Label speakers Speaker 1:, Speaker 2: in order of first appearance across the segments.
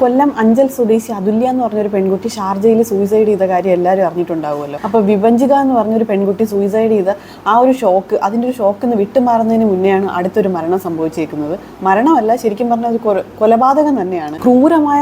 Speaker 1: കൊല്ലം അഞ്ചൽ സ്വദേശി അതുല്യ എന്ന് പറഞ്ഞൊരു പെൺകുട്ടി ഷാർജയിൽ സൂയിസൈഡ് ചെയ്ത കാര്യം എല്ലാവരും അറിഞ്ഞിട്ടുണ്ടാവുമല്ലോ. അപ്പോൾ വിഭജിക എന്ന് പറഞ്ഞൊരു പെൺകുട്ടി സൂയിസൈഡ് ചെയ്ത ആ ഒരു ഷോക്ക്, അതിൻ്റെ ഒരു ഷോക്കിൽ നിന്ന് വിട്ടുമാറുന്നതിന് മുന്നെയാണ് അടുത്തൊരു മരണം സംഭവിച്ചിരിക്കുന്നത്. മരണമല്ല, ശരിക്കും പറഞ്ഞാൽ അത് കൊലപാതകം തന്നെയാണ്. ക്രൂരമായ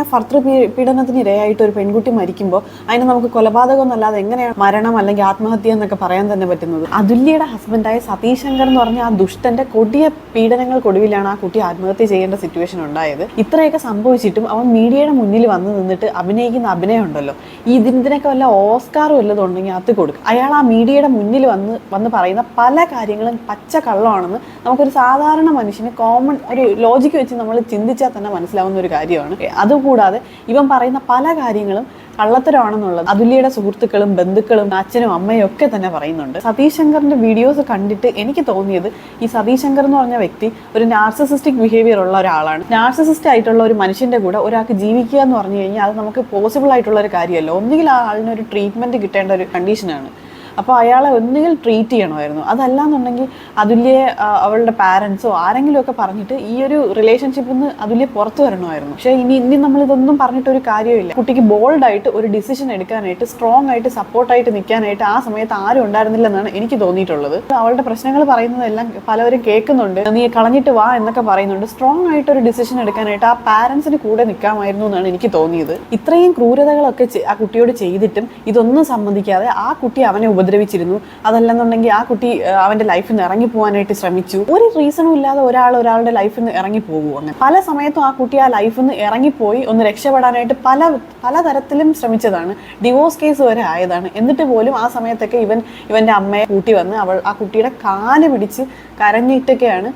Speaker 1: പീഡനത്തിന് ഇരയായിട്ട് ഒരു പെൺകുട്ടി മരിക്കുമ്പോൾ അതിന് നമുക്ക് കൊലപാതകം എന്നല്ലാതെ എങ്ങനെയാണ് മരണം അല്ലെങ്കിൽ ആത്മഹത്യ എന്നൊക്കെ പറയാൻ തന്നെ പറ്റുന്നത്? അതുല്യയുടെ ഹസ്ബൻഡായ സതീഷ് ശങ്കർ എന്ന് പറഞ്ഞ ആ ദുഷ്ടന്റെ കൊടിയ പീഡനങ്ങൾക്കൊടുവിലാണ് ആ കുട്ടി ആത്മഹത്യ ചെയ്യേണ്ട സിറ്റുവേഷൻ ഉണ്ടായത്. ഇത്രയൊക്കെ സംഭവിച്ചിട്ടും അവൻ മീഡിയയുടെ മുന്നിൽ വന്ന് നിന്നിട്ട് അഭിനയിക്കുന്ന അഭിനയം ഉണ്ടല്ലോ, ഇതിനൊക്കെ വല്ല ഓസ്കാറും വല്ലതും ഉണ്ടെങ്കിൽ അത് കൊടുക്കും. അയാൾ ആ മീഡിയയുടെ മുന്നിൽ വന്ന് പറയുന്ന പല കാര്യങ്ങളും പച്ച കള്ളമാണെന്ന് നമുക്കൊരു സാധാരണ മനുഷ്യന് കോമൺ ഒരു ലോജിക്ക് വെച്ച് നമ്മൾ ചിന്തിച്ചാൽ തന്നെ മനസ്സിലാവുന്ന ഒരു കാര്യമാണ്. അതുകൂടാതെ ഇവൻ പറയുന്ന പല കാര്യങ്ങളും കള്ളത്തരമാണെന്നുള്ളത് അതുല്യയുടെ സുഹൃത്തുക്കളും ബന്ധുക്കളും അച്ഛനും അമ്മയും ഒക്കെ തന്നെ പറയുന്നുണ്ട്. സതീഷ് ശങ്കറിന്റെ വീഡിയോസ് കണ്ടിട്ട് എനിക്ക് തോന്നിയത് ഈ സതീഷ് ശങ്കർ എന്ന് പറഞ്ഞ വ്യക്തി ഒരു നാർസിസിസ്റ്റിക് ബിഹേവിയർ ഉള്ള ഒരാളാണ്. നാർസിസിസ്റ്റ് ആയിട്ടുള്ള ഒരു മനുഷ്യന്റെ കൂടെ ഒരാൾക്ക് ജീവിക്കുക എന്ന് പറഞ്ഞു കഴിഞ്ഞാൽ അത് നമുക്ക് പോസിബിൾ ആയിട്ടുള്ള ഒരു കാര്യമല്ല. ഒന്നുകിൽ ആ ആളിനൊരു ട്രീറ്റ്മെന്റ് കിട്ടേണ്ട ഒരു കണ്ടീഷനാണ്. അപ്പോൾ അയാളെ ഒന്നുകിൽ ട്രീറ്റ് ചെയ്യണമായിരുന്നു. അതല്ലാന്നുണ്ടെങ്കിൽ അതുല്യയെ അവളുടെ പാരൻസോ ആരെങ്കിലും ഒക്കെ പറഞ്ഞിട്ട് ഈ ഒരു റിലേഷൻഷിപ്പിൽ നിന്ന് അതുല്യ പുറത്തു വരണമായിരുന്നു. പക്ഷേ ഇനി നമ്മളിതൊന്നും പറഞ്ഞിട്ടൊരു കാര്യമില്ല. കുട്ടിക്ക് ബോൾഡായിട്ട് ഒരു ഡിസിഷൻ എടുക്കാനായിട്ട്, സ്ട്രോങ് ആയിട്ട് സപ്പോർട്ടായിട്ട് നിൽക്കാനായിട്ട് ആ സമയത്ത് ആരും ഉണ്ടായിരുന്നില്ലെന്നാണ് എനിക്ക് തോന്നിയിട്ടുള്ളത്. അവളുടെ പ്രശ്നങ്ങൾ പറയുന്നതെല്ലാം പലവരും കേൾക്കുന്നുണ്ട്. നീ കളഞ്ഞിട്ട് വാ എന്നൊക്കെ പറയുന്നുണ്ട്. സ്ട്രോങ് ആയിട്ട് ഒരു ഡിസിഷൻ എടുക്കാനായിട്ട് ആ പാരൻസിന് കൂടെ നിൽക്കാമായിരുന്നു എന്നാണ് എനിക്ക് തോന്നിയത്. ഇത്രയും ക്രൂരതകളൊക്കെ ആ കുട്ടിയോട് ചെയ്തിട്ടും ഇതൊന്നും സമ്മതിക്കാതെ ആ കുട്ടി അവനെ ഉപദ്രവിച്ചിരുന്നു. അതല്ലെന്നുണ്ടെങ്കിൽ ആ കുട്ടി അവന്റെ ലൈഫിൽ നിന്ന് ഇറങ്ങി പോകാനായിട്ട് ശ്രമിച്ചു. ഒരു റീസണും ഇല്ലാതെ ഒരാളുടെ ലൈഫിൽ നിന്ന് ഇറങ്ങി പോകും. അങ്ങനെ പല സമയത്തും ആ കുട്ടി ആ ലൈഫിൽ നിന്ന് ഇറങ്ങിപ്പോയി ഒന്ന് രക്ഷപ്പെടാനായിട്ട് പലതരത്തിലും ശ്രമിച്ചതാണ്. ഡിവോഴ്സ് കേസ് വരെ ആയതാണ്. എന്നിട്ട് പോലും ആ സമയത്തൊക്കെ ഇവന്റെ അമ്മയെ കൂട്ടി വന്ന് ആ കുട്ടിയുടെ കാല് പിടിച്ച് കരഞ്ഞിട്ടൊക്കെയാണ്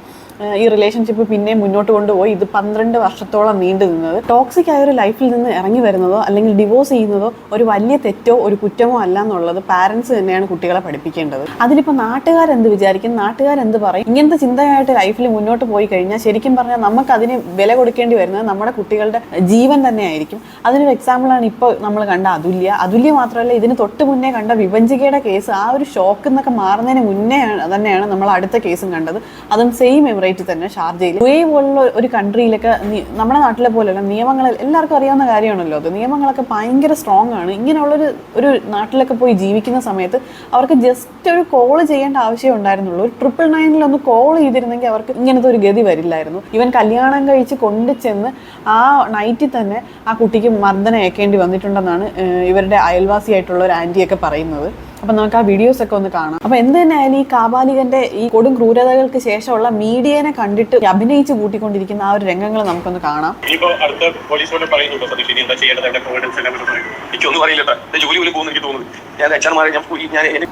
Speaker 1: ഈ റിലേഷൻഷിപ്പ് പിന്നെ മുന്നോട്ട് കൊണ്ടുപോയി ഇത് 12 വർഷത്തോളം നീണ്ടു നിന്നത്. ടോക്സിക് ആയ ഒരു ലൈഫിൽ നിന്ന് ഇറങ്ങി വരുന്നതോ അല്ലെങ്കിൽ ഡിവോഴ്സ് ചെയ്യുന്നതോ ഒരു വലിയ തെറ്റോ ഒരു കുറ്റമോ അല്ല എന്നുള്ളത് പാരൻസ് തന്നെയാണ് കുട്ടികളെ പഠിപ്പിക്കേണ്ടത്. അതിലിപ്പോൾ നാട്ടുകാരെന്ത് വിചാരിക്കും, നാട്ടുകാരെന്ത് പറയും, ഇങ്ങനത്തെ ചിന്തയായിട്ട് ലൈഫിൽ മുന്നോട്ട് പോയി കഴിഞ്ഞാൽ ശരിക്കും പറഞ്ഞാൽ നമുക്ക് അതിന് വില കൊടുക്കേണ്ടി വരുന്നത് നമ്മുടെ കുട്ടികളുടെ ജീവൻ തന്നെയായിരിക്കും. അതിനൊരു എക്സാമ്പിളാണ് ഇപ്പോൾ നമ്മൾ കണ്ട അതുല്യ മാത്രമല്ല, ഇതിന് തൊട്ട് മുന്നേ കണ്ട വിഭജികയുടെ കേസ്. ആ ഒരു ഷോക്ക് എന്നൊക്കെ മാറുന്നതിന് മുന്നേ തന്നെയാണ് നമ്മൾ അടുത്ത കേസും കണ്ടത്. അതും സെയിം തന്നെ ഷാർജയിൽ. യു എ പോലുള്ള ഒരു കൺട്രിയിലൊക്കെ നമ്മുടെ നാട്ടിലെ പോലെയല്ല, നിയമങ്ങൾ എല്ലാവർക്കും അറിയാവുന്ന കാര്യമാണല്ലോ. അത് നിയമങ്ങളൊക്കെ ഭയങ്കര സ്ട്രോങ് ആണ്. ഇങ്ങനെയുള്ളൊരു നാട്ടിലൊക്കെ പോയി ജീവിക്കുന്ന സമയത്ത് അവർക്ക് ജസ്റ്റ് ഒരു കോൾ ചെയ്യേണ്ട ആവശ്യം ഉണ്ടായിരുന്നുള്ളൂ. ഒരു 999 ഒന്ന് കോൾ ചെയ്തിരുന്നെങ്കിൽ അവർക്ക് ഇങ്ങനത്തെ ഒരു ഗതി വരില്ലായിരുന്നു. ഇവൻ കല്യാണം കഴിച്ച് കൊണ്ടുചെന്ന് ആ നൈറ്റിൽ തന്നെ ആ കുട്ടിക്ക് മർദ്ദനം ഏൽക്കേണ്ടി വന്നിട്ടുണ്ടെന്നാണ് ഇവരുടെ അയൽവാസിയായിട്ടുള്ള ഒരു ആന്റിയൊക്കെ പറയുന്നത്. അപ്പൊ നമുക്ക് ആ വീഡിയോസ് ഒക്കെ ഒന്ന് കാണാം. അപ്പൊ എന്ത് തന്നെ ആയാലും ഈ കാബാലികന്റെ ഈ കൊടും ക്രൂരതകൾക്ക് ശേഷമുള്ള മീഡിയനെ കണ്ടിട്ട് അഭിനയിച്ച് കൂട്ടിക്കൊണ്ടിരിക്കുന്ന ആ ഒരു രംഗങ്ങൾ നമുക്കൊന്ന് കാണാം.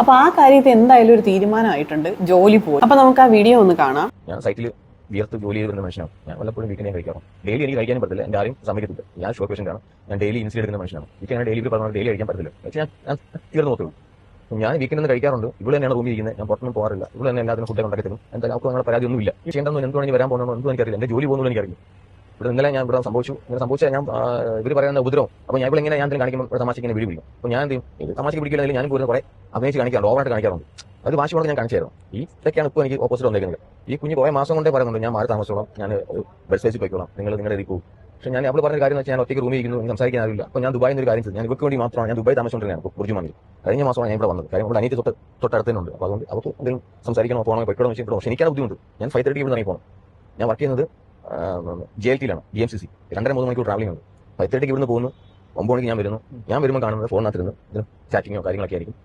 Speaker 1: അപ്പൊ ആ കാര്യത്തിൽ എന്തായാലും ഒരു തീരുമാനമായിട്ടുണ്ട്, ജോലി പോയി. അപ്പൊ നമുക്ക് ആ വീഡിയോ ഒന്ന് കാണാം.
Speaker 2: ഞാൻ സൈറ്റിൽ വിയർത്ത് ജോലി ചെയ്ത് വരുന്ന മനുഷ്യനാണ്. ഞാൻ വല്ലപ്പോഴും വീട്ടിൽ ഞാൻ കഴിക്കാറും. ഡെയിലി എനിക്ക് കഴിക്കാനും പറ്റില്ല, എൻ്റെ ആരും സമ്മതിക്കത്തില്ല. ഞാൻ ഷുഗർ പേഷ്യൻ്റാണ്. ഞാൻ ഡെയിലി ഇൻസുലിൻ എടുക്കുന്ന മനുഷ്യനാണ്. എനിക്ക് അങ്ങനെ ഡെയിലി പറഞ്ഞാൽ ഡെയിലി കഴിക്കാൻ പറ്റില്ല. പക്ഷേ ഞാൻ തീർന്നു നോക്കുള്ളൂ. ഞാൻ വീക്കിൽ നിന്ന് കഴിക്കാറുണ്ട്. ഇവിടെ തന്നെയാണ് റൂമിൽ ഇരിക്കുന്നത്. ഞാൻ പുറത്തൊന്നും പോകാറില്ല. ഇവിടെ തന്നെ എല്ലാത്തിനും ഫുഡ് ഉണ്ടാക്കി തരും. എന്തായാലും അവർക്ക് അങ്ങനെ പരാതി ഒന്നുമില്ല. ചെയ്യേണ്ടെന്ന് എന്തുകൊണ്ട് വരാൻ പോകുന്നതെന്ന് എന്തും എനിക്കറിയില്ല. എൻ്റെ ജോലി പോകുന്നതും എനിക്കറിയില്ല. ഇവിടെ ഇന്നലെ ഞാൻ ഇവിടെ സംഭവിച്ചാൽ ഞാൻ ഇവർ പറയുന്ന ഉപദ്രവം. അപ്പോൾ ഞാൻ ഇവിടെ ഇങ്ങനെ ഞാൻ കാണിക്കുമ്പോൾ ഇവിടെ തമാശയ്ക്ക് ഇങ്ങനെ പിടിക്കും. അപ്പോൾ ഞാൻ എന്ത് ചെയ്യും, തമാശയ്ക്ക് പിടിക്കില്ലെങ്കിൽ ഞാൻ കൂടുതൽ കുറേ അഭിനയിച്ച് കാണിക്കാറുണ്ട്, ഓവറായിട്ട് കാണിക്കാറുണ്ട്. അത് വാശിയോടെ ഞാൻ കാണിച്ചായിരുന്നു. ഇതൊക്കെയാണ് ഇപ്പോൾ എനിക്ക് ഓപ്പോസിറ്റ് വന്നേക്കുന്നത്. ഈ കുഞ്ഞ് കുറേ മാസം കൊണ്ടേ പറയുന്നുണ്ട് ഞാൻ മാറി താമസിച്ചോളാം, ഞാൻ ബസ് സ്റ്റേജിൽ പോയിക്കോളാം, നിങ്ങളുടെ ഇരിക്കൂ. പക്ഷേ ഞാൻ അവൾ പറഞ്ഞ കാര്യം എന്ന് വെച്ചാൽ ഞാൻ ഒറ്റയ്ക്ക് റൂമിൽ ഇരിക്കുന്നു, എനിക്ക് സംസാരിക്കാൻ അറിയില്ല. അപ്പോൾ ഞാൻ ദുബായിൽ ഒരു കാര്യം ചെയ്തു. ഞാൻ ഇവർക്ക് വേണ്ടി മാത്രമാണ് ഞാൻ ദുബായി താമസിച്ചുകൊണ്ടിരുന്നത്. ബുർജുമാനിൽ കഴിഞ്ഞ മാസമാണ് ഞാൻ ഇവിടെ വന്നത്. കാര്യം ഇവിടെ അനിയത്തി തൊട്ടടുത്തുണ്ട്. അപ്പോൾ അതുകൊണ്ട് അവർക്ക് എന്തെങ്കിലും സംസാരിക്കണോ പോകണോ പെട്ടോന്ന് വെച്ചിട്ടുണ്ടോ. പക്ഷേ എനിക്കാണ് ബുദ്ധിമുട്ട്. ഞാൻ 5:30 ഇവിടെ ഇറങ്ങി പോകണം. ഞാൻ വർക്ക് ചെയ്യുന്നത് JLT-ലാണ്, GMCC. 2.5-3 മണിക്കൂർ ട്രാവലിംഗ് ഉണ്ട്. 5:30 ഇവിടുന്ന് പോകുന്നു, 9 മണിക്ക് ഞാൻ വരുന്നു. ഞാൻ വരുമ്പോൾ കാണുന്നത് ഫോണിനകത്തിരുന്ന് ചാറ്റിങ്ങോ കാര്യങ്ങളൊക്കെ ആയിരിക്കും.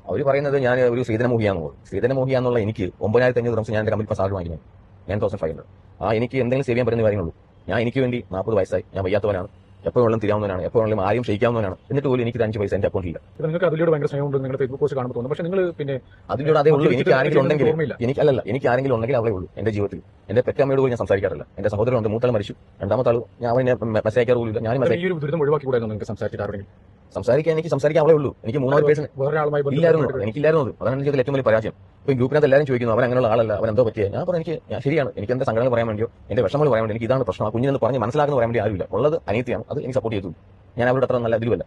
Speaker 2: അവർ പറയുന്നത് ഞാൻ ഒരു സ്ത്രീധനമോഹിയാന്ന് പോകും. സ്ത്രീധനമോഹിയാന്നുള്ള എനിക്ക് 9,500 ദിവസം ഞാൻ എൻ്റെ കമ്പനി സാലറി വാങ്ങിക്കുന്നത് 9,500. എനിക്ക് എന്തെങ്കിലും സേവ് ചെയ്യാൻ പറ്റുന്ന കാര്യങ്ങളുള്ളൂ. എനിക്ക് വേണ്ടി 40 വയസ്സായി, ഞാൻ വയ്യാത്തവനാണ്, എപ്പോൾ വെള്ളം തിരാവുന്നവനാണ്, എപ്പോൾ വെള്ളം ആരും ക്ഷയിക്കാവുന്നവനാണ്. എന്നിട്ട് പോലും എനിക്ക് 5 പൈസ എൻ്റെ അക്കൗണ്ടിലില്ല.
Speaker 3: നിങ്ങൾക്ക് അതിലൂടെ ഭയങ്കര സ്നേഹമുണ്ട്, നിങ്ങളുടെ ഫേസ്ബുക്ക് പോസ്റ്റ് കാണുമ്പോൾ തോന്നുന്നു. പക്ഷേ നിങ്ങൾ പിന്നെ
Speaker 2: അതിലൂടെ അതേ ഉള്ളൂ. എനിക്ക് ആരെങ്കിലും ഉണ്ടെങ്കിൽ എനിക്ക് ആരെങ്കിലും ഉണ്ടെങ്കിൽ അവളെ ഉള്ളൂ എൻ്റെ ജീവിതത്തിൽ. എൻ്റെ പെറ്റമ്മയോട് പോലും ഞാൻ സംസാരിക്കാറില്ല. എൻ്റെ സഹോദരനുണ്ട്, മൂത്താൾ മരിച്ചു, രണ്ടാമത്തെ ആൾ ഞാൻ അവനെ മെസ്സേജ് അയക്കാറ് പോലും ഇല്ല. ഞാൻ
Speaker 3: ഈ ഒരു ദുരിതം ഒഴിവാക്കി കൂടെ നിങ്ങൾക്ക്
Speaker 2: സംസാരിക്കാൻ അവളെ ഉള്ളൂ. എനിക്ക് 3-4 പേഴ്സൺ ഇല്ലായിരുന്നു, എനിക്കില്ലായിരുന്നു. അതാണ് എൻ്റെ ജീവിതത്തിൽ ഏറ്റവും വലിയ പരാജയം. ഇപ്പോൾ ഗ്രൂപ്പിനകത്ത് എല്ലാവരും ചോദിക്കുന്നു അവൻ അങ്ങനെയുള്ള ആളല്ല, അവൻ എന്തോ പറ്റിയ. ഞാൻ പറഞ്ഞു ശരിയാണ്, എനിക്ക് എൻ്റെ സങ്കടങ്ങൾ പറയാൻ വേണ്ടിയോ എൻ്റെ വിഷമങ്ങൾ പറയാൻ വേണ്ടി എനിക്ക് ഇതാണ് പ്രശ്നം. ആ കുഞ്ഞിനെന്ന് പറഞ്ഞ് മനസ്സിലാക്കുന്ന പറയാൻ വേണ്ടി ആരുമില്ല. ഉള്ളത് അനിയത്തിയാണ്, അത് എനിക്ക് സപ്പോർട്ട് ചെയ്തു. ഞാൻ അവരുടെ അത്ര നല്ല ഇതിലുമല്ല.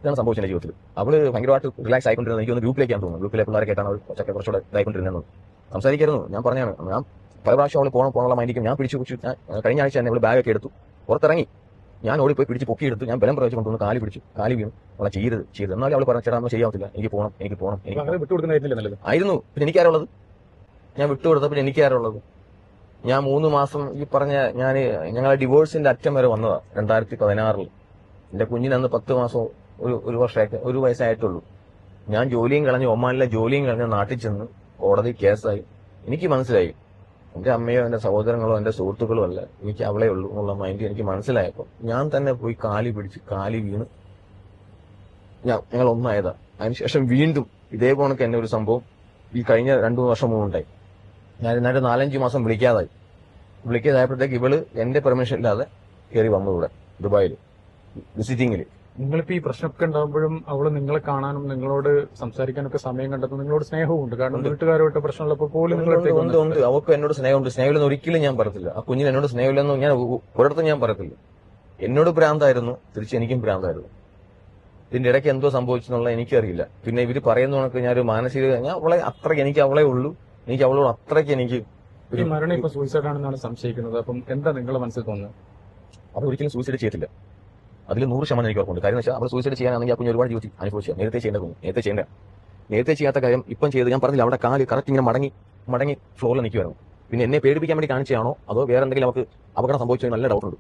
Speaker 2: ഇതാണ് സംഭവിച്ചത് എൻ്റെ ജീവിതത്തിൽ. അവൾ ഭയങ്കരമായിട്ട് റിലാക്സ് ആയിക്കൊണ്ടിരുന്നത് എനിക്കൊന്ന് ഗ്രൂപ്പിലേക്കാണ് തോന്നുന്നു. ഗ്രൂപ്പിലെ പിള്ളേരൊക്കെയാണ് അവൾ കുറച്ചുകൂടെ ഇതായിക്കൊണ്ടിരുന്നത്. സംസാരിക്കായിരുന്നു. ഞാൻ പറഞ്ഞാണ്, ഞാൻ പല പ്രാവശ്യം അവൾ പോകാനുള്ള മൈൻഡിക്കും ഞാൻ പിടിച്ചു. കഴിഞ്ഞ ആഴ്ച തന്നെ അവൾ ബാഗൊക്കെ എടുത്തു പുറത്തിറങ്ങി. ഞാൻ ഓടിപ്പോയി പിടിച്ച് പൊക്കിയെടുത്ത് ഞാൻ ബലം പ്രയോഗിച്ച് കൊണ്ടുവന്ന് കാലി വീണു. അവളെ ചെയ്തത് എന്നാലും അവൾ പറഞ്ഞു ചേട്ടാ നമ്മൾ ചെയ്യാത്തില്ല, എനിക്ക് പോകണം
Speaker 3: അങ്ങനെ വിട്ടുകൊടുക്കുന്നതായിരുന്നില്ല നല്ലത്.
Speaker 2: ആയിരുന്നു. പിന്നെ എനിക്കാരുള്ളത്, ഞാൻ വിട്ടുകൊടുത്ത പിന്നെ എനിക്കാരുള്ളത്. ഞാൻ 3 മാസം ഈ പറഞ്ഞ ഞങ്ങളെ ഡിവോഴ്സിന്റെ അറ്റം വരെ വന്നതാ 2016. എന്റെ കുഞ്ഞിന് അന്ന് 10 മാസം ഒരു വയസ്സായിട്ടുള്ളൂ. ഞാൻ ജോലിയും കളഞ്ഞ് ഒമാനിലെ ജോലിയും കളഞ്ഞ് നാട്ടിൽ ചെന്ന് കോടതി കേസായി. എനിക്ക് മനസ്സിലായി എന്റെ അമ്മയോ എന്റെ സഹോദരങ്ങളോ എന്റെ സുഹൃത്തുക്കളോ അല്ല, എനിക്ക് അവളെ ഉള്ളൂ എന്നുള്ള മൈൻഡ് എനിക്ക് മനസ്സിലായപ്പോൾ ഞാൻ തന്നെ പോയി കാലി വീണ് ഞങ്ങൾ ഒന്നായതാ. അതിനുശേഷം വീണ്ടും ഇതേ കണക്ക് എന്നെ ഒരു സംഭവം ഈ കഴിഞ്ഞ 2-3 വർഷം മുമ്പ് ഉണ്ടായി. ഞാൻ എന്നിട്ട് 4-5 മാസം വിളിക്കാതായപ്പോഴത്തേക്ക് ഇവള് എന്റെ പെർമിഷൻ ഇല്ലാതെ കയറി വന്നു ഇവിടെ ദുബായിൽ വിസിറ്റിങ്ങിൽ.
Speaker 3: നിങ്ങളിപ്പോ ഈ പ്രശ്നമൊക്കെ ഉണ്ടാകുമ്പോഴും അവള് നിങ്ങളെ കാണാനും നിങ്ങളോട് സംസാരിക്കാനൊക്കെ സമയം കണ്ടെത്തും, നിങ്ങളോട് സ്നേഹവും ഉണ്ട്. കാരണം വീട്ടുകാരുമായിട്ട് പ്രശ്നമുള്ളപ്പോൾ പോലും
Speaker 2: ഉണ്ട്. അവർക്ക് എന്നോട് സ്നേഹമുണ്ട്. സ്നേഹമില്ലെന്ന് ഒരിക്കലും ഞാൻ പറയത്തില്ല. ആ കുഞ്ഞിന് എന്നോട് സ്നേഹമില്ലെന്ന് ഞാൻ ഒരിടത്തും ഞാൻ പറയത്തില്ല. എന്നോട് ഭ്രാന്തായിരുന്നു, തിരിച്ച് എനിക്കും ഭ്രാന്തായിരുന്നു. ഇതിന്റെ ഇടയ്ക്ക് എന്തോ സംഭവിച്ചെന്നുള്ള എനിക്കറിയില്ല. പിന്നെ ഇവര് പറയുന്ന കണക്ക് ഞാനൊരു മാനസിക എനിക്ക് അവളെ ഉള്ളൂ, എനിക്ക് അവളോട് അത്രയ്ക്ക് എനിക്ക്
Speaker 3: ഈ മരണം ഇപ്പൊ സൂയിസൈഡ് ആണെന്നാണ് സംശയിക്കുന്നത്. അപ്പം എന്താ നിങ്ങളുടെ മനസ്സിൽ തോന്നുന്നത്?
Speaker 2: അവർ ഒരിക്കലും സൂയിസൈഡ് ചെയ്യത്തില്ല. അതിൽ 100% എനിക്ക് ഉറപ്പുണ്ട്. കാര്യം വെച്ചാൽ അവർ സൂയിസൈഡ് ചെയ്യാനാണെങ്കിൽ ആ കുഞ്ഞ് ഒരുപാട് ജീവിതത്തിൽ അനുഭവിച്ചു. നേരത്തെ ചെയ്യാത്ത കാര്യം ഇപ്പം ചെയ്ത് ഞാൻ പറഞ്ഞില്ല, അവിടെ കാല് കറക്റ്റ് ഇങ്ങനെ മടങ്ങി ഫ്ലോറിൽ നിൽക്കുമായിരുന്നു. പിന്നെ എന്നെ പേടിപ്പിക്കാൻ വേണ്ടി കാണിച്ചാണോ അതോ വേറെ എന്തെങ്കിലും അവർക്ക് അപകടം സംഭവിച്ചോ നല്ല ഡൗട്ടുണ്ട്.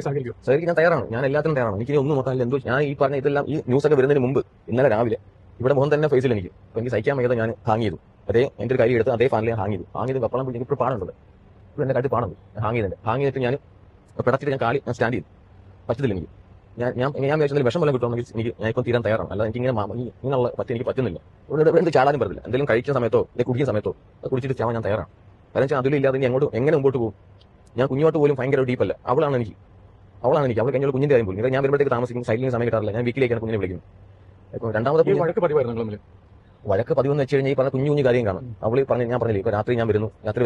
Speaker 2: സഹകരിക്കും, ഞാൻ തയ്യാറാണ്. ഞാൻ എല്ലാത്തിനും തയ്യാറാണ്. എനിക്ക് ഒന്നും നോക്കാനില്ല. എന്തോ ഞാൻ ഈ പറഞ്ഞ ഇതെല്ലാം ഈ ന്യൂസൊക്കെ വരുന്നതിന് മുമ്പ് ഇന്നലെ രാവിലെ ഇവിടെ മുഖം തന്നെ ഫേസിൽ എനിക്ക് സഹിക്കാൻ വയ്യാതെ ഞാൻ ഹാങ് ചെയ്തു. എന്റെ ഒരു കാര്യം എടുത്ത് അതേ ഫാനിൽ ഞാൻ ഹാങ് ചെയ്തു. കപ്പളം പിടിച്ച് ഇപ്പോൾ പാടുണ്ടത്, ഇപ്പോൾ എന്റെ കാര്യം പാടുന്നത് ഹാങ് ചെയ്തിട്ട് ഞാൻ പെടത്തിട്ട് ഞാൻ കാലി സ്റ്റാൻഡ് ചെയ്തു. പറ്റത്തില്ല എനിക്ക്. ഞാൻ വിചാരിച്ചതിൽ വിഷം വല്ലതും കിട്ടുമെങ്കിൽ ഞാൻ ഇപ്പോൾ തീരാൻ തയ്യാറാണ്. അല്ല എനിക്ക് ഇങ്ങനെയുള്ള എനിക്ക് പറ്റുന്നില്ല. എന്ത് ചാടാനും പറ്റില്ല. എന്തെങ്കിലും കഴിക്കുന്ന സമയത്തോ കുടിക്കുന്ന സമയത്തോ അത് കുടിച്ചിട്ട് ചാവാൻ ഞാൻ തയ്യാറാണ്. കാരണം വെച്ചാൽ അതിലില്ലാതെ എങ്ങനെ മുമ്പോട്ട് പോകും. ഞാൻ കുഞ്ഞോട്ട് പോലും ഭയങ്കര ഡീപ്പല്ല. അവളാണ് എനിക്ക് അവൾ കഴിഞ്ഞ കുഞ്ഞിന്റെ കാര്യം പോലും. ഞാൻ വരുമ്പോഴത്തേക്ക് താമസിക്കും, സൈഡിൽ സമയം കിട്ടാറില്ല. ഞാൻ വീക്കിലേക്കാണ് കുഞ്ഞിനെ വിളിക്കുന്നത്. ഇപ്പോൾ രണ്ടാമത്തെ വഴക്ക് പതിവെന്ന് വെച്ച് കഴിഞ്ഞാൽ ഈ പറഞ്ഞ കുഞ്ഞു കാര്യം കാണും. അവൾ ഞാൻ പറഞ്ഞില്ലേ ഇപ്പോൾ രാത്രി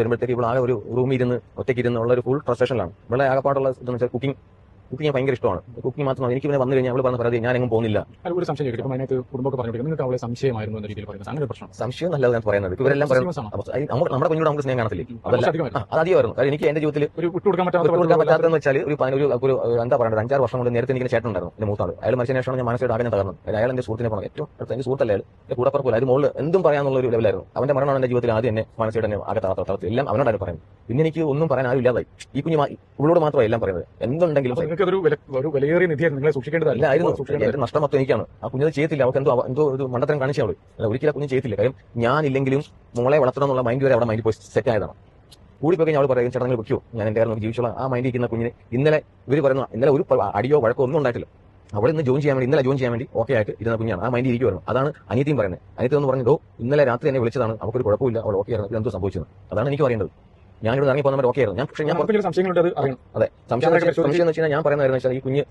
Speaker 2: വരുമ്പോഴത്തേക്ക് ഇവിടെ ആകെ ഒരു റൂമിൽ ഇരുന്ന് ഒറ്റയ്ക്ക് ഇരുന്ന് ഉള്ള ഒരു ഫുൾ ഫ്രസ്ട്രേഷനിലാണ്. ഇവിടെ ആകെപ്പാടുള്ള ഇതെന്ന് വെച്ചാൽ കുക്കിംഗ് ഭയങ്കര ഇഷ്ടമാണ്. കുക്കിംഗ് മാത്രമാണ്. എനിക്ക് പിന്നെ വന്നു കഴിഞ്ഞാൽ അവൾ പറഞ്ഞ പരാതി ഞാൻ എങ്ങും പോകുന്നില്ല.
Speaker 3: ഒരു സംശയം നിങ്ങൾക്ക് അവളെ സംശയമായിരുന്നു എന്ന രീതിയിൽ പറയുന്നത് അങ്ങനെ പ്രശ്നം
Speaker 2: സംശയം നല്ലത് ഞാൻ പറയുന്നത്. ഇവരെല്ലാം പറയുന്നത് നമ്മുടെ കുഞ്ഞോട് നമുക്ക് സ്നേഹം കാണത്തില്ല. അത് അധികമായിരുന്നു. കാരണം എനിക്ക് എന്റെ ജീവിതത്തിൽ
Speaker 3: ഒരു വിട്ടുകൊടുക്കാൻ
Speaker 2: പറ്റാത്തതെന്ന് വെച്ചാൽ ഒരു എന്താ പറയുന്നത് 5-6 വർഷം കൊണ്ട് നേരത്തെ എനിക്ക് ചേട്ടൻ ഉണ്ടായിരുന്നു. എന്റെ മൂത്താൾ അയാൾ മനുഷ്യ ശേഷമാണ് ഞാൻ മനസ്സിലായിട്ട് ആകെ തകർന്നു. അയാൾ എന്റെ സുഹൃത്തിനെ പറഞ്ഞു. ഏറ്റവും എന്റെ സുഹൃത്തല്ല, അയാൾ കൂടെ പറപ്പില്ല. അത് മുകളിൽ എന്തും പറയാനുള്ള ഒരു ലെവലായിരുന്നു. അവന്റെ മരണമാണ് എന്റെ ജീവിതത്തിൽ ആദ്യം എന്നെ മനസ്സിലായിട്ട് തന്നെ ആകെ തകർത്ത് എല്ലാം അവനോടാണ് പറയുന്നത്. പിന്നെ എനിക്ക് ഒന്നും പറയാൻ ആരും ഇല്ലാതായി. ഈ കുഞ്ഞു ഇവളോട് മാത്രമേ എല്ലാം പറയുന്നത്. എന്തുണ്ടെങ്കിലും എന്റെ നഷ്ടം മൊത്തം എനിക്കാണ്. ആ കുഞ്ഞത് ചെയ്യത്തില്ല. അവർക്ക് എന്തോ ഒരു മണ്ടത്തരം കാണിച്ചു അവള്. ഒരിക്കലും കുഞ്ഞ് ചെയ്യത്തില്ല. കാര്യം ഞാനില്ലെങ്കിലും മോളെ വളർത്തണം എന്നുള്ള മൈൻഡ് വരെ അവിടെ മൈൻഡ് പോയി സെറ്റ് ആയതാണ്. കൂടിപ്പോയി കഴിഞ്ഞാൽ അവൾ പറയും ചേട്ടാ നിങ്ങൾ വെക്കോ, ഞാൻ എന്റെ നമുക്ക് ജീവിച്ചോളാം. ആ മൈൻഡ് ഇരിക്കുന്ന കുഞ്ഞിന് ഇന്നലെ ഒരു അടിയോ വഴക്കോ ഒന്നും ഉണ്ടായിട്ടില്ല. അവിടെ ഇന്നലെ ജോയിൻ ചെയ്യാൻ വേണ്ടി ഓക്കെ ആയിട്ട് ഇരുന്ന കുഞ്ഞാണ്. ആ മൈൻഡ് ഇരിക്കുമായിരുന്നു. അതാണ് അനിയത്തിയും പറയുന്നത്. അനിയത്തി എന്ന് പറഞ്ഞോ ഇന്നലെ രാത്രി എന്നെ വിളിച്ചതാണ്, അവർക്കൊരു കുഴപ്പമില്ല, അവൾ ഓക്കെ ആയിരുന്നു, ഇതെന്തോ സംഭവിച്ചത്. അതാണ് എനിക്ക് പറയേണ്ടത്. ഞാനിവിടെ ഇറങ്ങി പോകുന്നവർ ഓക്കെ ആയിരുന്നു. അതെ, സംശയം എന്ന് വെച്ചാൽ ഞാൻ പറയുന്നതായിരുന്നു വെച്ചാൽ ഈ കുഞ്ഞ്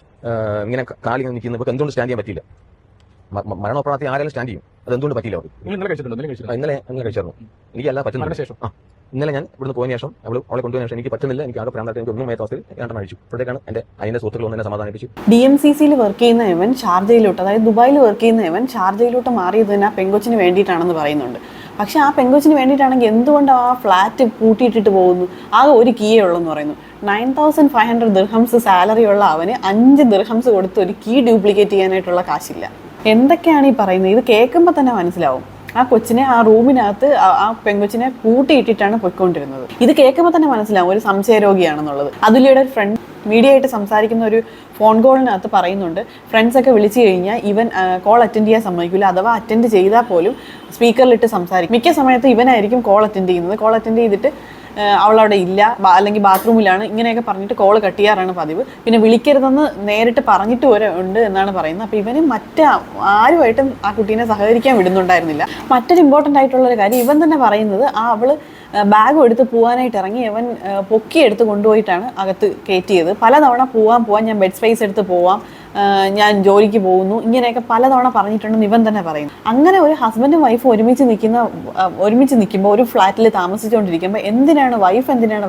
Speaker 2: ഇങ്ങനെ കാലി നിൽക്കുന്ന എന്തുകൊണ്ട് സ്റ്റാൻഡ് ചെയ്യാൻ പറ്റില്ല. മരണോപ്രാണത്തിൽ ആരെങ്കിലും സ്റ്റാൻഡ് ചെയ്യും, അത് എന്തുകൊണ്ട് പറ്റില്ല അവർക്ക്. ഇന്നലെ കഴിച്ചായിരുന്നു. എനിക്കല്ല പറ്റുന്നില്ല. ഇന്നലെ ഞാൻ ഇവിടുന്ന് പോയതിനു ശേഷം അവളെ കൊണ്ടുപോയ ശേഷം എനിക്ക് പറ്റുന്നില്ല. എനിക്ക് ആകെ പ്രാന്തായിട്ട് എനിക്ക് ഒന്നും മേത്താവസ്ഥയിൽ രണ്ടെണ്ണം അഴിച്ചു. അപ്പോഴത്തേക്കാണ് എന്റെ അതിന്റെ സുഹൃത്തുക്കൾ ഒന്നെ സമാധാനിപ്പിച്ചു.
Speaker 1: DMCCയിൽ വർക്ക് ചെയ്യുന്ന ഇവൻ ഷാർജയിലോട്ട്, അതായത് ദുബായിൽ വർക്ക് ചെയ്യുന്ന ഇവൻ ഷാർജയിലോട്ട് മാറിയതിന് ആ പെങ്കൊച്ചിന് വേണ്ടിയിട്ടാണെന്ന് പറയുന്നുണ്ട്. പക്ഷെ ആ പെങ്കൊച്ചിന് വേണ്ടിയിട്ടാണെങ്കിൽ എന്തുകൊണ്ട് ആ ഫ്ലാറ്റ് പൂട്ടിയിട്ടിട്ട് പോകുന്നു? ആകെ ഒരു കീയേ ഉള്ളെന്ന് പറയുന്നു. 9500 ദിർഹംസ് സാലറി ഉള്ള അവന് 5 ദിർഹംസ് കൊടുത്ത് ഒരു കീ ഡ്യൂപ്ലിക്കേറ്റ് ചെയ്യാനായിട്ടുള്ള കാശില്ല. എന്തൊക്കെയാണ് ഈ പറയുന്നത്? ഇത് കേൾക്കുമ്പോൾ തന്നെ മനസ്സിലാവും ആ കൊച്ചിനെ ആ റൂമിനകത്ത് ആ പെങ്കൊച്ചിനെ പൂട്ടിയിട്ടിട്ടാണ് പൊയ്ക്കൊണ്ടിരുന്നത്. ഇത് കേൾക്കുമ്പോൾ തന്നെ മനസ്സിലാവും ഒരു സംശയരോഗിയാണെന്നുള്ളത്. അതുലിയുടെ ഒരു ഫ്രണ്ട് മീഡിയ ആയിട്ട് സംസാരിക്കുന്ന ഒരു ഫോൺ കോളിനകത്ത് പറയുന്നുണ്ട്, ഫ്രണ്ട്സൊക്കെ വിളിച്ചു കഴിഞ്ഞാൽ ഇവൻ കോൾ അറ്റൻഡ് ചെയ്യാൻ സമ്മതിക്കില്ല. അഥവാ അറ്റൻഡ് ചെയ്താൽ പോലും സ്പീക്കറിലിട്ട് സംസാരിക്കും. മിക്ക സമയത്ത് ഇവനായിരിക്കും കോൾ അറ്റൻഡ് ചെയ്യുന്നത്. കോൾ അറ്റൻഡ് ചെയ്തിട്ട് അവളവിടെ ഇല്ല, അല്ലെങ്കിൽ ബാത്റൂമിലാണ്, ഇങ്ങനെയൊക്കെ പറഞ്ഞിട്ട് കോൾ കട്ട് ചെയ്യാറാണ് പതിവ്. പിന്നെ വിളിക്കരുതെന്ന് നേരിട്ട് പറഞ്ഞിട്ട് വരെ ഉണ്ട് എന്നാണ് പറയുന്നത്. അപ്പോൾ ഇവന് ആരുമായിട്ടും ആ കുട്ടീനെ സഹകരിക്കാൻ വിടുന്നുണ്ടായിരുന്നില്ല. മറ്റൊരു ഇമ്പോർട്ടൻ്റ് ആയിട്ടുള്ളൊരു കാര്യം ഇവൻ തന്നെ പറയുന്നത്, അവള് ബാഗും എടുത്ത് പോകാനായിട്ട് ഇറങ്ങി അവൻ പൊക്കിയെടുത്ത് കൊണ്ടുപോയിട്ടാണ് അകത്ത് കയറ്റിയത്. പലതവണ പോവാൻ ഞാൻ ബെഡ് സ്പേസ് എടുത്ത് പോവാം, ഞാൻ ജോലിക്ക് പോകുന്നു, ഇങ്ങനെയൊക്കെ പലതവണ പറഞ്ഞിട്ടുണ്ടെന്ന് ഇവൻ തന്നെ പറയുന്നു. അങ്ങനെ ഒരു ഹസ്ബൻഡും വൈഫും ഒരുമിച്ച് നിൽക്കുമ്പോൾ ഒരു ഫ്ലാറ്റിൽ താമസിച്ചുകൊണ്ടിരിക്കുമ്പോൾ എന്തിനാണ്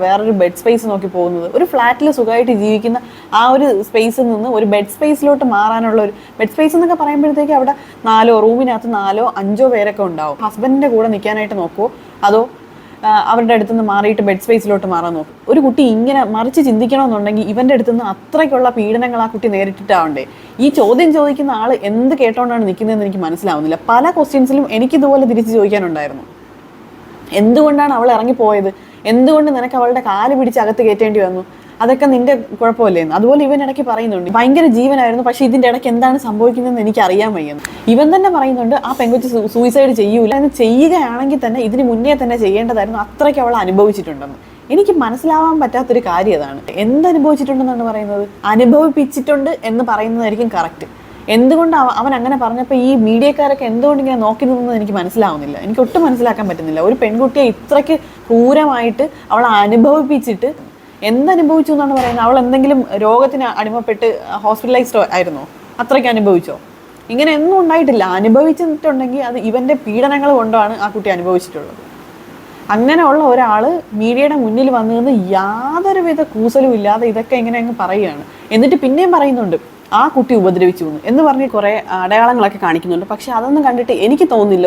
Speaker 1: വേറൊരു ബെഡ് സ്പേസ് നോക്കി പോകുന്നത്? ഒരു ഫ്ലാറ്റിൽ സുഖമായിട്ട് ജീവിക്കുന്ന ആ ഒരു സ്പേസിൽ നിന്ന് ഒരു ബെഡ് സ്പേസിലോട്ട് മാറാനുള്ള ഒരു ബെഡ് സ്പേസ് എന്നൊക്കെ പറയുമ്പോഴത്തേക്ക് അവിടെ റൂമിനകത്ത് 4-5 പേരൊക്കെ ഉണ്ടാവും. ഹസ്ബൻഡിൻ്റെ കൂടെ നിൽക്കാനായിട്ട് നോക്കുമോ അതോ അവരുടെ അടുത്ത് നിന്ന് മാറിയിട്ട് ബെഡ് സ്പേസിലോട്ട് മാറാൻ നോക്കും. ഒരു കുട്ടി ഇങ്ങനെ മറിച്ച് ചിന്തിക്കണമെന്നുണ്ടെങ്കിൽ ഇവന്റെ അടുത്ത് നിന്ന് അത്രയ്ക്കുള്ള പീഡനങ്ങൾ ആ കുട്ടി നേരിട്ടിട്ടാവണ്ടേ? ഈ ചോദ്യം ചോദിക്കുന്ന ആൾ എന്ത് കേട്ടോണ്ടാണ് നിൽക്കുന്നതെന്ന് എനിക്ക് മനസ്സിലാവുന്നില്ല. പല ക്വസ്റ്റ്യൻസിലും എനിക്കിതുപോലെ തിരിച്ച് ചോദിക്കാനുണ്ടായിരുന്നു. എന്തുകൊണ്ടാണ് അവൾ ഇറങ്ങിപ്പോയത്? എന്തുകൊണ്ട് നിനക്ക് അവളുടെ കാല് പിടിച്ച് അകത്ത് കയറ്റേണ്ടി വന്നു? അതൊക്കെ നിന്റെ കുഴപ്പമല്ലേന്ന്. അതുപോലെ ഇവൻ ഇടയ്ക്ക് പറയുന്നുണ്ട് ഭയങ്കര ജീവനായിരുന്നു, പക്ഷെ ഇതിന്റെ ഇടയ്ക്ക് എന്താണ് സംഭവിക്കുന്നതെന്ന് എനിക്ക് അറിയാൻ വയ്യെന്ന്. ഇവൻ തന്നെ പറയുന്നുണ്ട് ആ പെങ്കൊച്ച് സൂയിസൈഡ് ചെയ്യൂല എന്ന്. ചെയ്യുകയാണെങ്കിൽ തന്നെ ഇതിന് മുന്നേ തന്നെ ചെയ്യേണ്ടതായിരുന്നു, അത്രയ്ക്ക് അവൾ അനുഭവിച്ചിട്ടുണ്ടെന്ന്. എനിക്ക് മനസ്സിലാവാൻ പറ്റാത്തൊരു കാര്യം അതാണ്. എന്തനുഭവിച്ചിട്ടുണ്ടെന്നാണ് പറയുന്നത്? അനുഭവിപ്പിച്ചിട്ടുണ്ട് എന്ന് പറയുന്നതായിരിക്കും കറക്റ്റ്. എന്തുകൊണ്ട് അവൻ അങ്ങനെ പറഞ്ഞപ്പോൾ ഈ മീഡിയക്കാരൊക്കെ എന്തുകൊണ്ട് ഇങ്ങനെ നോക്കി നിന്നത് എനിക്ക് മനസ്സിലാവുന്നില്ല. എനിക്ക് ഒട്ടും മനസ്സിലാക്കാൻ പറ്റുന്നില്ല. ഒരു പെൺകുട്ടിയെ ഇത്രയ്ക്ക് ക്രൂരമായിട്ട് അവളെ അനുഭവിപ്പിച്ചിട്ട് എന്തനുഭവിച്ചു എന്നാണ് പറയുന്നത്? അവൾ എന്തെങ്കിലും രോഗത്തിന് അടിമപ്പെട്ട് ഹോസ്പിറ്റലൈസ്ഡ് ആയിരുന്നോ? അത്രയ്ക്ക് അനുഭവിച്ചോ? ഇങ്ങനെ ഒന്നും ഉണ്ടായിട്ടില്ല. അനുഭവിച്ചിട്ടുണ്ടെങ്കിൽ അത് ഇവന്റെ പീഡനങ്ങൾ കൊണ്ടാണ് ആ കുട്ടി അനുഭവിച്ചിട്ടുള്ളത്. അങ്ങനെയുള്ള ഒരാൾ മീഡിയയുടെ മുന്നിൽ വന്നു നിന്ന് യാതൊരുവിധ കൂസലും ഇല്ലാതെ ഇതൊക്കെ ഇങ്ങനെ അങ്ങ് പറയുകയാണ്. എന്നിട്ട് പിന്നെയും പറയുന്നുണ്ട് ആ കുട്ടി ഉപദ്രവിച്ചു എന്ന് പറഞ്ഞ് കുറേ അടയാളങ്ങളൊക്കെ കാണിക്കുന്നുണ്ട്. പക്ഷെ അതൊന്നും കണ്ടിട്ട് എനിക്ക് തോന്നുന്നില്ല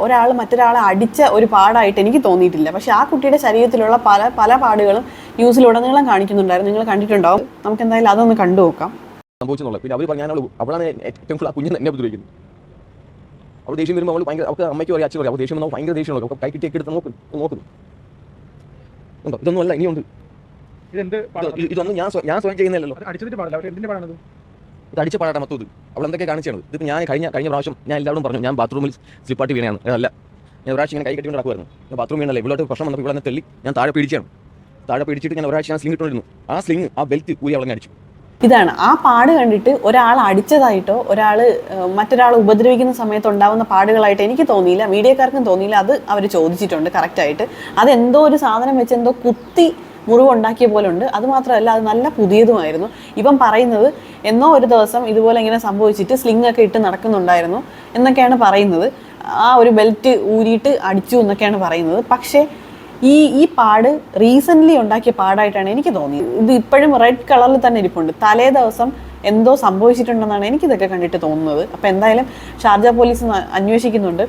Speaker 1: ഒരാൾ മറ്റൊരാളെ അടിച്ച ഒരു പാടായിട്ട് എനിക്ക് തോന്നിയിട്ടില്ല. പക്ഷെ ആ കുട്ടിയുടെ ശരീരത്തിലുള്ള പല പാടുകളും ന്യൂസിലുടനീളം കാണിക്കുന്നുണ്ടായിരുന്നു. നിങ്ങൾ കണ്ടിട്ടുണ്ടാവും. നമുക്ക് എന്തായാലും അതൊന്ന് കണ്ടു നോക്കാം.
Speaker 2: സംഭവിച്ചെന്നുള്ളത്. പിന്നെ അവർ പറഞ്ഞാൽ അവളാണ് ഏറ്റവും കൂടുതൽ ആ കുഞ്ഞിനെ എന്നെ ഉപദ്രവിക്കുന്നത്. അവൾ ദേഷ്യം വരുമ്പോൾ അവൾ ഭയങ്കര, അവൾക്ക് അമ്മയ്ക്ക് പറയാം, അച്ഛൻ പറയാം, അവൾ ദേഷ്യം വന്നാൽ ഭയങ്കര ദേഷ്യമുള്ളൂ. അവൾ കൈ കിട്ടിയൊക്കെ എടുത്ത് നോക്കുന്നു. ഉണ്ടോ? ഇതൊന്നും അല്ല, ഇനിയുണ്ട്. ഇതൊന്നും ഞാൻ സ്വയം ചെയ്യുന്നില്ലല്ലോ. ഇത് അടിച്ച പാടാണ് മൊത്തം. ഇത് അവൾ എന്തൊക്കെ കാണിച്ചാണ്. ഇതിപ്പോൾ ഞാൻ കഴിഞ്ഞ പ്രാവശ്യം ഞാൻ എല്ലാവരും പറഞ്ഞു ഞാൻ ബാത്റൂമിൽ സ്ലിപ്പാട്ടി വീണയാണ്. അതല്ല, ഞാൻ ഒരാഴ്ച ഇങ്ങനെ കൈ കെട്ടി നടക്കുമായിരുന്നു. ഞാൻ ബാത്റൂം വീണല്ലേ, ഇവളോട്ട് പ്രശ്നം വന്നപ്പോൾ ഇവിടെ തെള്ളി ഞാൻ താഴെ പിടിച്ചിട്ട് ഞാൻ ഒരാഴ്ച ഞാൻ സ്ലിംഗ് ഇട്ടുകൊണ്ടിരുന്നു. ആ സ്ലിംഗ് ആ ബെൽറ്റ് കൂലി അവളെ അടിച്ചു.
Speaker 1: ഇതാണ് ആ പാട് കണ്ടിട്ട് ഒരാൾ അടിച്ചതായിട്ടോ മറ്റൊരാൾ ഉപദ്രവിക്കുന്ന സമയത്ത് ഉണ്ടാവുന്ന പാടുകളായിട്ട് എനിക്ക് തോന്നിയില്ല, മീഡിയക്കാർക്കും തോന്നിയില്ല. അത് അവർ ചോദിച്ചിട്ടുണ്ട് കറക്റ്റായിട്ട്. അതെന്തോ ഒരു സാധനം വെച്ച് എന്തോ കുത്തി മുറിവുണ്ടാക്കിയ പോലെ ഉണ്ട്. അതുമാത്രമല്ല അത് നല്ല പുതിയതുമായിരുന്നു. ഇവൻ പറയുന്നത് എന്നോ ഒരു ദിവസം ഇതുപോലെ ഇങ്ങനെ സംഭവിച്ചിട്ട് സ്ലിംഗ് ഒക്കെ ഇട്ട് നടക്കുന്നുണ്ടായിരുന്നു എന്നൊക്കെയാണ് പറയുന്നത്. ആ ഒരു ബെൽറ്റ് ഊരിയിട്ട് അടിച്ചു എന്നൊക്കെയാണ് പറയുന്നത്. പക്ഷേ ഈ പാട് റീസെൻ്റ്ലി ഉണ്ടാക്കിയ പാടായിട്ടാണ് എനിക്ക് തോന്നിയത്. ഇത് ഇപ്പോഴും റെഡ് കളറിൽ തന്നെ ഇരിപ്പുണ്ട്. തലേ ദിവസം എന്തോ സംഭവിച്ചിട്ടുണ്ടെന്നാണ് എനിക്കിതൊക്കെ കണ്ടിട്ട് തോന്നുന്നത്. അപ്പോൾ എന്തായാലും ഷാർജ പോലീസ് അന്വേഷിക്കുന്നുണ്ട്.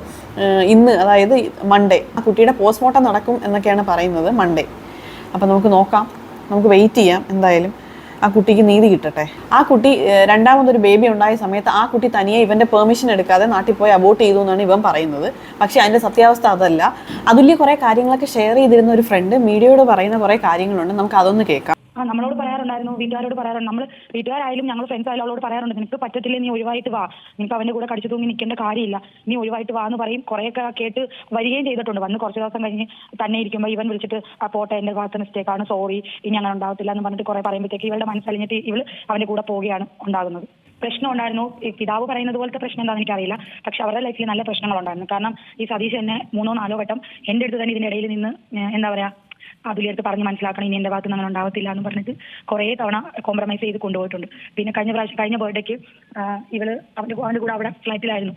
Speaker 1: ഇന്ന്, അതായത് മൺഡേ, ആ കുട്ടിയുടെ പോസ്റ്റ്മോർട്ടം നടക്കും എന്നൊക്കെയാണ് പറയുന്നത്, മൺഡേ. അപ്പോൾ നമുക്ക് നോക്കാം, നമുക്ക് വെയിറ്റ് ചെയ്യാം. എന്തായാലും ആ കുട്ടിക്ക് നീതി കിട്ടട്ടെ. ആ കുട്ടി രണ്ടാമതൊരു ബേബി ഉണ്ടായ സമയത്ത് ആ കുട്ടി തനിയെ ഇവന്റെ പെർമിഷൻ എടുക്കാതെ നാട്ടിൽ പോയി അബോർട്ട് ചെയ്തു എന്നാണ് ഇവൻ പറയുന്നത്. പക്ഷെ അതിന്റെ സത്യാവസ്ഥ അതല്ല. അതുല്യ കുറെ കാര്യങ്ങളൊക്കെ ഷെയർ ചെയ്തിരുന്ന ഒരു ഫ്രണ്ട് മീഡിയയോട് പറയുന്ന കുറെ കാര്യങ്ങളുണ്ട്. നമുക്ക് അതൊന്ന് കേൾക്കാം.
Speaker 4: നമ്മളോട് പറയാറുണ്ടായിരുന്നു, വീട്ടുകാരോട് പറയാറുണ്ട്. നമ്മൾ വീട്ടുകാരായാലും ഞങ്ങൾ ഫ്രണ്ട്സ് ആയാലും അവളോട് പറയാറുണ്ട്, നിനക്ക് പറ്റത്തില്ല, നീ ഒഴിവായിട്ട് വാ, നിനക്ക് അവന്റെ കൂടെ കടിച്ചു തൂങ്ങി നിൽക്കേണ്ട കാര്യമില്ല, നീ ഒഴിവായിട്ട് വാ എന്ന് പറയും. കുറേയൊക്കെ കേട്ട് വരികയും ചെയ്തിട്ടുണ്ട്. വന്ന് കുറച്ച് ദിവസം കഴിഞ്ഞ് തന്നെ ഇരിക്കുമ്പോൾ ഇവൻ വിളിച്ചിട്ട് പോട്ടെ, എന്റെ ഭാഗത്ത് മിസ്റ്റേക്കാണ്, സോറി, ഇനി അങ്ങനെ ഉണ്ടാവത്തില്ല എന്ന് പറഞ്ഞിട്ട് കുറെ പറയുമ്പോഴത്തേക്ക് ഇവളുടെ മനസ്സലിഞ്ഞിട്ട് ഇവള് അവന്റെ കൂടെ പോവുകയാണ് ഉണ്ടാകുന്നത്. പ്രശ്നം ഉണ്ടായിരുന്നു. പിതാവ് പറയുന്നത് പോലത്തെ പ്രശ്നം എന്താണെന്ന് എനിക്കറിയില്ല. പക്ഷെ അവരുടെ ലൈഫിൽ നല്ല പ്രശ്നങ്ങളുണ്ടായിരുന്നു. കാരണം ഈ സതീഷ് എന്നെ 3-4 വട്ടം എന്റെ അടുത്ത് തന്നെ ഇതിന്റെ ഇടയിൽ നിന്ന് എന്താ പറയാ അതിലെടുത്ത് പറഞ്ഞ് മനസ്സിലാക്കണം, ഇനി എന്റെ ഭാഗത്ത് നിന്ന് അങ്ങനെ ഉണ്ടാവത്തില്ല എന്ന് പറഞ്ഞിട്ട് കുറേ തവണ കോംപ്രമൈസ് ചെയ്ത് കൊണ്ടുപോയിട്ടുണ്ട്. പിന്നെ കഴിഞ്ഞ ബർത്ത്ഡേക്ക് ഇവള് അവന്റെ കൂടെ അവിടെ ഫ്ലൈറ്റിലായിരുന്നു.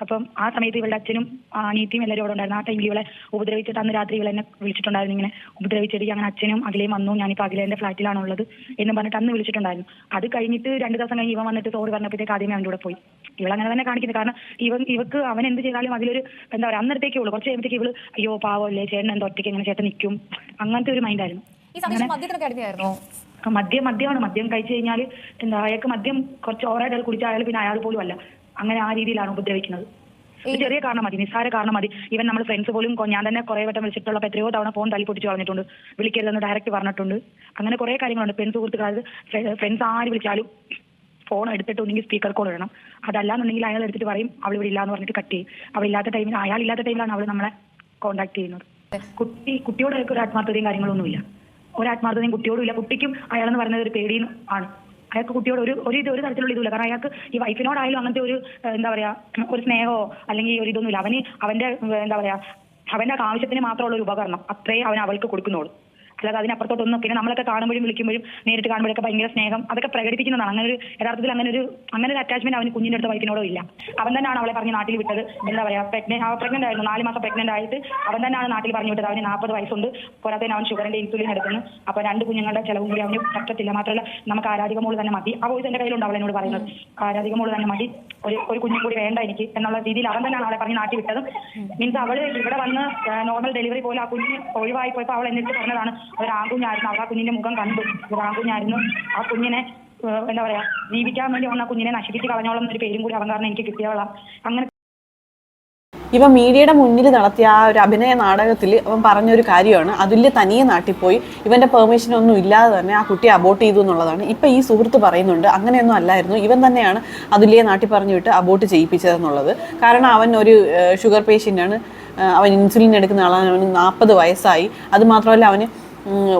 Speaker 4: അപ്പം ആ സമയത്ത് ഇവളുടെ അച്ഛനും അനിയത്തിയും എല്ലാവരും അവിടെ ഉണ്ടായിരുന്നു. ആ ടൈമിൽ ഇവളെ ഉപദ്രവിച്ചിട്ട് അന്ന് രാത്രി ഇവളെ എന്നെ വിളിച്ചിട്ടുണ്ടായിരുന്നു. ഇങ്ങനെ ഉപദ്രവിച്ചിട്ട് അങ്ങനെ അച്ഛനും അഖിലയും വന്നു, ഞാനിപ്പോൾ അഖിലേന്റെ ഫ്ലാറ്റിലാണുള്ളത് എന്ന് പറഞ്ഞിട്ട് അന്ന് വിളിച്ചിട്ടുണ്ടായിരുന്നു. അത് കഴിഞ്ഞിട്ട് 2 ദിവസം കഴിഞ്ഞ് ഇവൻ വന്നിട്ട് സോറി പറഞ്ഞപ്പോഴത്തേക്ക് ആദ്യമേ അവൻ്റെ കൂടെ പോയി. ഇവളങ്ങനെ തന്നെ കാണിക്കുന്നത്. കാരണം ഇവക്ക് അവൻ എന്ത് ചെയ്താലും അതിലൊരു എന്താ പറയുക അന്നേരത്തേക്കേ ഉള്ളൂ. കുറച്ച് കഴിയുമ്പോഴത്തേക്ക് ഇവള് അയ്യോ പാവല്ലേ, ചേട്ടൻ എന്തോ ഒറ്റയ്ക്ക് എങ്ങനെ ചേട്ടൻ നിൽക്കും, അങ്ങനത്തെ ഒരു മൈൻഡായിരുന്നു. മദ്യമാണ്. മദ്യം കഴിച്ചു കഴിഞ്ഞാൽ എന്താ അയാൾക്ക് മദ്യം കുറച്ച് ഓവറായിട്ട് കുടിച്ച അയാൾ പിന്നെ അയാൾ പോലും അല്ല, അങ്ങനെ ആ രീതിയിലാണ് ഉപദ്രവിക്കുന്നത്. ചെറിയ കാരണം മതി, നിസ്സാര കാരണം മതി. ഇവൻ നമ്മൾ ഫ്രണ്ട്സ് പോലും ഞാൻ തന്നെ കുറെ വട്ടം വിളിച്ചിട്ടുള്ള എത്രയോ തവണ ഫോൺ തല്ലി പൊട്ടിച്ച് പറഞ്ഞിട്ടുണ്ട്, വിളിക്കരുതെന്ന് ഡയറക്റ്റ് പറഞ്ഞിട്ടുണ്ട്. അങ്ങനെ കുറെ കാര്യങ്ങളുണ്ട്. സുഹൃത്തുക്കൾ ഫ്രണ്ട്സ് ആര് വിളിച്ചാലും ഫോൺ എടുത്തിട്ട് ഒന്നെങ്കിൽ സ്പീക്കർ കോൾ ഇടണം. അതല്ലാന്നുണ്ടെങ്കിൽ അയാൾ എടുത്തിട്ട് പറയും അവൾ ഇവിടെ ഇല്ലാന്ന് പറഞ്ഞിട്ട് കട്ട് ചെയ്യും. അവളില്ലാത്ത ടൈമിൽ അയാളില്ലാത്ത ടൈമിലാണ് അവൾ നമ്മളെ കോൺടാക്ട് ചെയ്യുന്നത്. കുട്ടിയോട് ഒരു ആത്മാർത്ഥതയും കാര്യങ്ങളൊന്നുമില്ല. ഒരു ആത്മാർത്ഥതയും കുട്ടിയോടും ഇല്ല. കുട്ടിക്കും അയാളെന്ന് പറയുന്നത് ഒരു പേടിയും ആണ്. അയാൾക്ക് കുട്ടിയോട് ഒരു തരത്തിലുള്ള ഇതില്ല. കാരണം അയാൾക്ക് ഈ വൈഫിനോടായാലും അങ്ങനത്തെ ഒരു എന്താ പറയാ ഒരു സ്നേഹമോ അല്ലെങ്കിൽ ഒരു ഇതൊന്നുമില്ല. അവന്റെ എന്താ പറയാ അവന്റെ ആവശ്യത്തിന് മാത്രമുള്ള ഒരു ഉപകരണം അത്രേ അവൾക്ക് കൊടുക്കുന്നുള്ളൂ. അല്ലാതെ അതിനപ്പുറത്തോട്ടൊന്നും. പിന്നെ നമ്മളൊക്കെ കാണുമ്പോഴും വിളിക്കുമ്പോഴും നേരിട്ട് കാണുമ്പോഴൊക്കെ ഭയങ്കര സ്നേഹം അതൊക്കെ പ്രകടിപ്പിക്കുന്നതാണ്. അങ്ങനെ ഒരു യഥാർത്ഥത്തിൽ അങ്ങനെ ഒരു അറ്റാച്ച്മെന്റ് അവന് കുഞ്ഞിന്റെ അടുത്ത് വൈഫിനോടോ ഇല്ല. അവൻ തന്നെയാണ് അവളെ പറഞ്ഞ് നാട്ടിൽ വിട്ടത്. എന്താ പറയാ, പ്രഗ്നന്റ് ആയിരുന്നു, 4 മാസം പ്രഗ്നന്റ് ആയിട്ട് അവൻ തന്നെയാണ് നാട്ടിൽ പറഞ്ഞു വിട്ടത്. അവന് 40 വയസ്സുണ്ട്, പോരാത്തതിന് അവൻ ഷുഗറിന്റെ ഇൻസുലിൻ എടുക്കുന്നു. അപ്പൊ 2 കുഞ്ഞുങ്ങളുടെ ചെലവും കൂടി അവന് പറ്റത്തില്ല. മാത്രമല്ല നമുക്ക് ആരാധിക മോള് തന്നെ മതി. ആ വോയിസ് എന്റെ കയ്യിലുണ്ട് അവൾ എന്നോട് പറയുന്നത്. ആരാധിക മോള് തന്നെ മതി, ഒരു കുഞ്ഞും കൂടി വേണ്ട എനിക്ക് എന്നുള്ള രീതിയിൽ അവൻ തന്നെയാണ് അവളെ പറഞ്ഞ് നാട്ടിൽ വിട്ടത്. മീൻസ് അവള് ഇവിടെ വന്ന് നോർമൽ ഡെലിവറി പോലെ ആ കുഞ്ഞ് ഒഴിവായി പോയപ്പോൾ അവൾ എന്നിട്ട് പറഞ്ഞതാണ് ഒരു ആൺകുഞ്ഞായിരുന്നു. അവൾ ആ കുഞ്ഞിന്റെ മുഖം കണ്ടു, ഒരു ആൺകുഞ്ഞായിരുന്നു. ആ കുഞ്ഞിനെ എന്താ പറയാ ജീവിക്കാൻ വേണ്ടി വന്ന കുഞ്ഞിനെ നശിപ്പിച്ച് കളഞ്ഞോളം ഒരു പേരും കൂടി അവൻ കാരണം എനിക്ക് കിട്ടിയവളാ. അങ്ങനെ
Speaker 1: ഇവ മീഡിയയുടെ മുന്നിൽ നടത്തിയ ആ ഒരു അഭിനയ നാടകത്തിൽ അവൻ പറഞ്ഞൊരു കാര്യമാണ് അതുല്യ തനിയെ നാട്ടിൽ പോയി ഇവന്റെ പെർമിഷനൊന്നും ഇല്ലാതെ തന്നെ ആ കുട്ടിയെ അബോർട്ട് ചെയ്തു എന്നുള്ളതാണ്. ഇപ്പം ഈ സുഹൃത്ത് പറയുന്നുണ്ട് അങ്ങനെയൊന്നും അല്ലായിരുന്നു, ഇവൻ തന്നെയാണ് അതുല്യെ നാട്ടിൽ പറഞ്ഞു വിട്ട് അബോർട്ട് ചെയ്യിപ്പിച്ചതെന്നുള്ളത്. കാരണം അവൻ ഒരു ഷുഗർ പേഷ്യൻ്റാണ്, അവൻ ഇൻസുലിൻ എടുക്കുന്ന ആളാണ്, അവന് 40 വയസ്സായി. അതുമാത്രമല്ല അവന്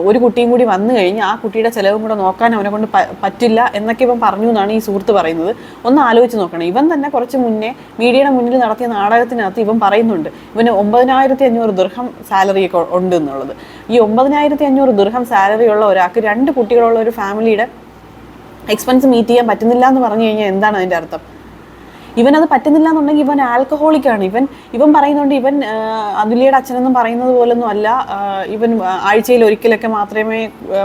Speaker 1: ഒരു കുട്ടിയും കൂടി വന്നു കഴിഞ്ഞ് ആ കുട്ടിയുടെ ചിലവും കൂടെ നോക്കാൻ അവനെ കൊണ്ട് പറ്റില്ല എന്നൊക്കെ ഇവൻ പറഞ്ഞു എന്നാണ് ഈ സുഹൃത്ത് പറയുന്നത്. ഒന്ന് ആലോചിച്ച് നോക്കണം. ഇവൻ തന്നെ കുറച്ച് മുന്നേ മീഡിയയുടെ മുന്നിൽ നടത്തിയ നാടകത്തിനകത്ത് ഇവൻ പറയുന്നുണ്ട് ഇവന് 9,500 ദിർഹം സാലറി ഒക്കെ ഉണ്ട് എന്നുള്ളത്. ഈ 9,500 ദിർഹം സാലറി ഉള്ള ഒരാൾക്ക് 2 കുട്ടികളുള്ള ഒരു ഫാമിലിയുടെ എക്സ്പെൻസ് മീറ്റ് ചെയ്യാൻ പറ്റുന്നില്ല എന്ന് പറഞ്ഞു കഴിഞ്ഞാൽ എന്താണ് അതിൻ്റെ അർത്ഥം? ഇവനത് പറ്റുന്നില്ല എന്നുണ്ടെങ്കിൽ ഇവൻ ആൽക്കഹോളിക്കാണ്. ഇവൻ പറയുന്നുണ്ട് ഇവൻ അതുല്യയുടെ അച്ഛനെന്നും പറയുന്നത് പോലൊന്നും അല്ല, ഇവൻ ആഴ്ചയിൽ ഒരിക്കലൊക്കെ മാത്രമേ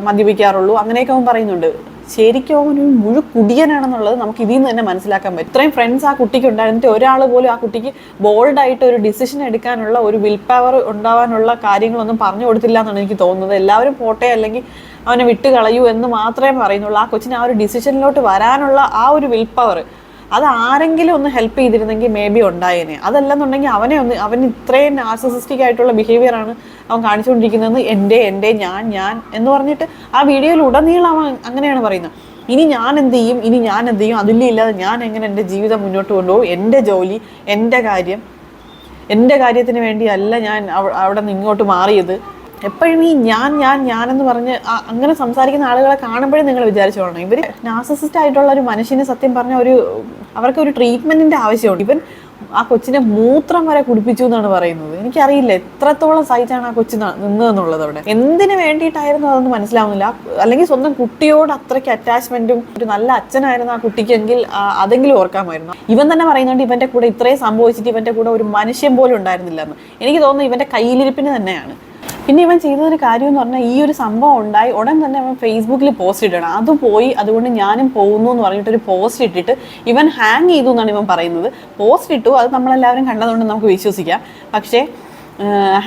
Speaker 1: മദ്യപിക്കാറുള്ളൂ, അങ്ങനെയൊക്കെ അവൻ പറയുന്നുണ്ട്. ശരിക്കും അവൻ ഒരു കുടിയനാണെന്നുള്ളത് നമുക്ക് ഇതിൽ നിന്ന് തന്നെ മനസ്സിലാക്കാൻ പറ്റും. ഇത്രയും ഫ്രണ്ട്സ് ആ കുട്ടിക്ക് ഉണ്ടായിരുന്നിട്ട് ഒരാൾ പോലും ആ കുട്ടിക്ക് ബോൾഡായിട്ട് ഒരു ഡിസിഷൻ എടുക്കാനുള്ള ഒരു വിൽ പവർ ഉണ്ടാവാനുള്ള കാര്യങ്ങളൊന്നും പറഞ്ഞു കൊടുത്തില്ല എന്നാണ് എനിക്ക് തോന്നുന്നത്. എല്ലാവരും പോട്ടെ അല്ലെങ്കിൽ അവനെ വിട്ട് കളയൂ എന്ന് മാത്രമേ പറയുന്നുള്ളൂ. ആ കൊച്ചിന് ആ ഒരു ഡിസിഷനിലോട്ട് വരാനുള്ള ആ ഒരു വിൽ പവർ അത് ആരെങ്കിലും ഒന്ന് ഹെൽപ്പ് ചെയ്തിരുന്നെങ്കിൽ മേ ബി ഉണ്ടായേനെ. അതല്ലെന്നുണ്ടെങ്കിൽ അവൻ ഇത്രയും നാർസിസിസ്റ്റിക് ആയിട്ടുള്ള ബിഹേവിയറാണ് അവൻ കാണിച്ചുകൊണ്ടിരിക്കുന്നത്. എൻ്റെ ഞാൻ എന്ന് പറഞ്ഞിട്ട് ആ വീഡിയോയിൽ ഉടനീളം അവൻ അങ്ങനെയാണ് പറയുന്നത്. ഇനി ഞാൻ എന്ത് ചെയ്യും, അതുല്യ ഇല്ലാതെ ഞാൻ എങ്ങനെ എൻ്റെ ജീവിതം മുന്നോട്ട് കൊണ്ടുപോകും, എൻ്റെ ജോലി, എൻ്റെ കാര്യത്തിന് വേണ്ടിയല്ല ഞാൻ അവിടെ നിന്ന് ഇങ്ങോട്ട് മാറിയത്. എപ്പോഴും ഈ ഞാൻ എന്ന് പറഞ്ഞ് അങ്ങനെ സംസാരിക്കുന്ന ആളുകളെ കാണുമ്പോഴേ നിങ്ങൾ വിചാരിച്ചോളണം ഇവർ നാർസിസിസ്റ്റ് ആയിട്ടുള്ള ഒരു മനുഷ്യന് സത്യം പറഞ്ഞ അവർക്ക് ഒരു ട്രീറ്റ്മെന്റിന്റെ ആവശ്യമുണ്ട്. ഇവൻ ആ കൊച്ചിനെ മൂത്രം വരെ കുടിപ്പിച്ചു എന്നാണ് പറയുന്നത്. എനിക്കറിയില്ല എത്രത്തോളം സഹിച്ചാണ് ആ കൊച്ചു നിന്നതെന്നുള്ളത്. അവിടെ എന്തിനു വേണ്ടിയിട്ടായിരുന്നു അതൊന്നും മനസ്സിലാവുന്നില്ല. അല്ലെങ്കിൽ സ്വന്തം കുട്ടിയോട് അത്രയ്ക്ക് അറ്റാച്ച്മെന്റും ഒരു നല്ല അച്ഛനായിരുന്നു ആ കുട്ടിക്കെങ്കിൽ അതെങ്കിലും ഓർക്കാമായിരുന്നു. ഇവൻ തന്നെ പറയുന്നുണ്ട് ഇവന്റെ കൂടെ ഇത്രയും സംഭവിച്ചിട്ട് ഇവന്റെ കൂടെ ഒരു മനുഷ്യൻ പോലും ഉണ്ടായിരുന്നില്ല എന്ന്. എനിക്ക് തോന്നുന്നു ഇവന്റെ കയ്യിലിരിപ്പിന് തന്നെയാണ്. പിന്നെ ഇവൻ ചെയ്തൊരു കാര്യം എന്ന് പറഞ്ഞാൽ ഈ ഒരു സംഭവം ഉണ്ടായി ഉടൻ തന്നെ അവൻ ഫേസ്ബുക്കിൽ പോസ്റ്റ് ഇടണം. അത് പോയി അതുകൊണ്ട് ഞാനും പോകുന്നു എന്ന് പറഞ്ഞിട്ടൊരു പോസ്റ്റ് ഇട്ടിട്ട് ഇവൻ ഹാങ് ചെയ്തു എന്നാണ് ഇവൻ പറയുന്നത്. പോസ്റ്റ് ഇട്ടു, അത് നമ്മളെല്ലാവരും കണ്ടതുകൊണ്ട് നമുക്ക് വിശ്വസിക്കാം. പക്ഷേ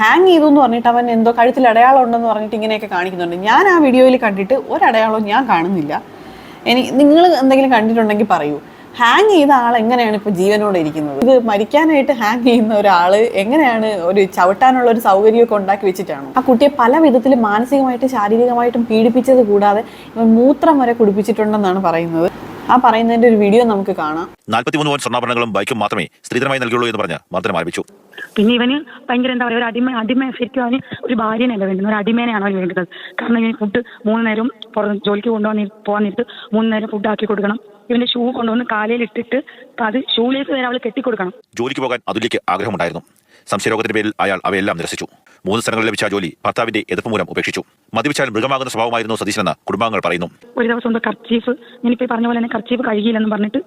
Speaker 1: ഹാങ് ചെയ്തു എന്ന് പറഞ്ഞിട്ട് അവൻ എന്തോ കഴുത്തിൽ അടയാളം ഉണ്ടെന്ന് പറഞ്ഞിട്ട് ഇങ്ങനെയൊക്കെ കാണിക്കുന്നുണ്ട്. ഞാൻ ആ വീഡിയോയിൽ കണ്ടിട്ട് ഒരടയാളവും ഞാൻ കാണുന്നില്ല. നിങ്ങൾ എന്തെങ്കിലും കണ്ടിട്ടുണ്ടെങ്കിൽ പറയൂ. ഹാങ് ചെയ്ത ആൾ എങ്ങനെയാണ് ഇപ്പോൾ ജീവനോടെ ഇരിക്കുന്നത്? ഇത് മരിക്കാനായിട്ട് ഹാങ് ചെയ്യുന്ന ഒരാൾ എങ്ങനെയാണ് ഒരു ചവിട്ടാനുള്ള ഒരു സൗകര്യമൊക്കെ ഉണ്ടാക്കി വെച്ചിട്ടാണ് ആ കുട്ടിയെ പല വിധത്തിലും മാനസികമായിട്ടും ശാരീരികമായിട്ടും പീഡിപ്പിച്ചത് കൂടാതെ ഇവൻ മൂത്രം വരെ കുടിപ്പിച്ചിട്ടുണ്ടെന്നാണ് പറയുന്നത്. ആ പറയുന്നതിന്റെ ഒരു വീഡിയോ നമുക്ക് കാണാം.
Speaker 5: 43 പവൻ സ്വർണ്ണാഭരണങ്ങളും ബൈക്കും മാത്രമേ സ്ത്രീധനമായി നൽകുള്ളൂ എന്ന് പറഞ്ഞ് മർദ്ദനം ആരംഭിച്ചു.
Speaker 4: പിന്നെ ഇവന് ഭയങ്കര എന്താ പറയുക, ഒരു അടിമ ശരിക്കും അവന് ഒരു ഭാര്യനല്ല വേണ്ടുന്നത്, ഒരു അടിമേനെയാണ് അവന് വേണ്ടത്. കാരണം ഇവന് ഫുഡ് 3 നേരം ജോലിക്ക് പോകാൻ നേരത്ത് 3 നേരം ഫുഡ് ആക്കി കൊടുക്കണം. ഇവന്റെ ഷൂ കൊണ്ടുവന്ന് കാലയിൽ ഇട്ടിട്ട് അത് ഷൂലേസ് വരെ അവൾ കെട്ടിക്കൊടുക്കണം.
Speaker 5: ജോലിക്ക് പോകാൻ അതുല്യയ്ക്ക് ആഗ്രഹമുണ്ടായിരുന്നു. സംശയരോഗത്തിന്റെ പേരിൽ അയാൾ അവയെല്ലാം നിരസിച്ചു. 3 സ്ഥലങ്ങളിൽ ലഭിച്ച ജോലി ഭർത്താവിന്റെ എതിർപ്പ് മൂലം ഉപേക്ഷിച്ചു. മദ്യപിച്ചാൽ മൃഗമാകുന്ന സ്വഭാവമായിരുന്നു സതീശനെന്ന് കുടുംബാംഗങ്ങൾ പറയുന്നു.
Speaker 4: ഒരു ദിവസം എന്തോ കർച്ചീഫ്, ഞാനിപ്പോൾ പറഞ്ഞ പോലെ തന്നെ കർച്ചീഫ് കഴുകിയില്ലെന്ന് പറഞ്ഞിട്ട്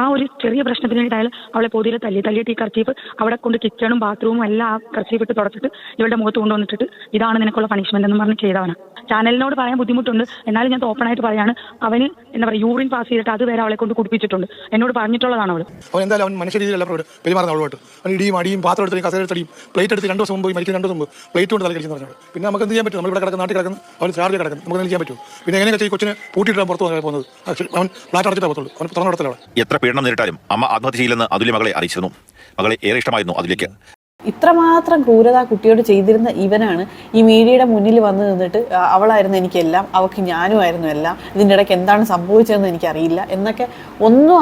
Speaker 4: ആ ഒരു ചെറിയ പ്രശ്നത്തിന് വേണ്ടി അയാൾ അവളെ പൊതിരെ തല്ലിയിട്ട് ഈ കർച്ചീഫ് അവിടെ കൊണ്ട് കിച്ചണും ബാത്റൂമും എല്ലാം ആ കർച്ചീഫ് ഇട്ട് തുടച്ചിട്ട് ഇവളുടെ മുഖത്ത് കൊണ്ടുവന്നിട്ട് ഇതാണ് നിനക്കുള്ള പണിഷ്മെന്റ് എന്ന് പറഞ്ഞ് ചെയ്തവനാണ്. ചാനലിനോട് പറയാൻ ബുദ്ധിമുട്ടുണ്ട്, എന്നാലും ഞാൻ ഓപ്പൺ ആയിട്ട് പറയാണ്. അവന് എന്താ പറയുക, യൂറിൻ പാസ് ചെയ്തിട്ട് അത് വരെ അവളെ കൊണ്ട് കുടിപ്പിച്ചിട്ടുണ്ട്. എന്നോട് പറഞ്ഞിട്ടുള്ളതാണ് അവൾ.
Speaker 3: അവൻ എന്തായാലും അവൻ മനുഷ്യ രീതിയിലല്ല പെരുമാറുന്ന അവളോട്ട്. അവൻ ഇടിയും അടിയും പാത്രം എടുത്തടിയും കസേര എടുത്തടിയും പ്ലേറ്റ് എടുത്ത് 2 ദിവസം മുമ്പ് മരിക്കുന്ന 2 ദിവസം മുമ്പ് പ്ലേറ്റ് കൊണ്ട് തലക്കടിച്ചെന്ന് പറഞ്ഞത്. പിന്നെ നമുക്ക് എന്ത് ചെയ്യാൻ പറ്റും? നമ്മൾ ഇവിടെ കിടക്കുന്ന നാട്ടിൽ കിടക്കുന്നു, അവൻ ചാർജ് കിടക്കുന്നു, നമുക്ക് എന്ത് ചെയ്യാൻ പറ്റും? പിന്നെ എങ്ങനെയൊക്കെ ഈ കൊച്ചിനെ പൂട്ടിയിട്ടാണ് പുറത്ത് പോകുന്നത്. അവൻ ഫ്ലാറ്റ് അടച്ചിട്ടാണ് പോകത്തുള്ളൂ, അവൻ തുറന്നു നടത്തലാണ്.
Speaker 5: എത്ര പീഡനം നേരിട്ടാലും അമ്മ ആത്മഹത്യ ചെയ്യില്ലെന്ന് അതുല്യ മകളെ അറിയിച്ചിരുന്നു. മകളെ ഏറെ ഇഷ്ടമായിരുന്നു അതുല്യയ്ക്ക്.
Speaker 1: ഇത്രമാത്രം ക്രൂരത കുട്ടിയോട് ചെയ്തിരുന്ന ഇവനാണ് ഈ മീഡിയയുടെ മുന്നിൽ വന്ന് നിന്നിട്ട് അവളായിരുന്നു എനിക്കെല്ലാം, അവൾക്ക് ഞാനുമായിരുന്നു എല്ലാം, ഇതിൻ്റെ ഇടയ്ക്ക് എന്താണ് സംഭവിച്ചതെന്ന് എനിക്കറിയില്ല എന്നൊക്കെ ഒന്നും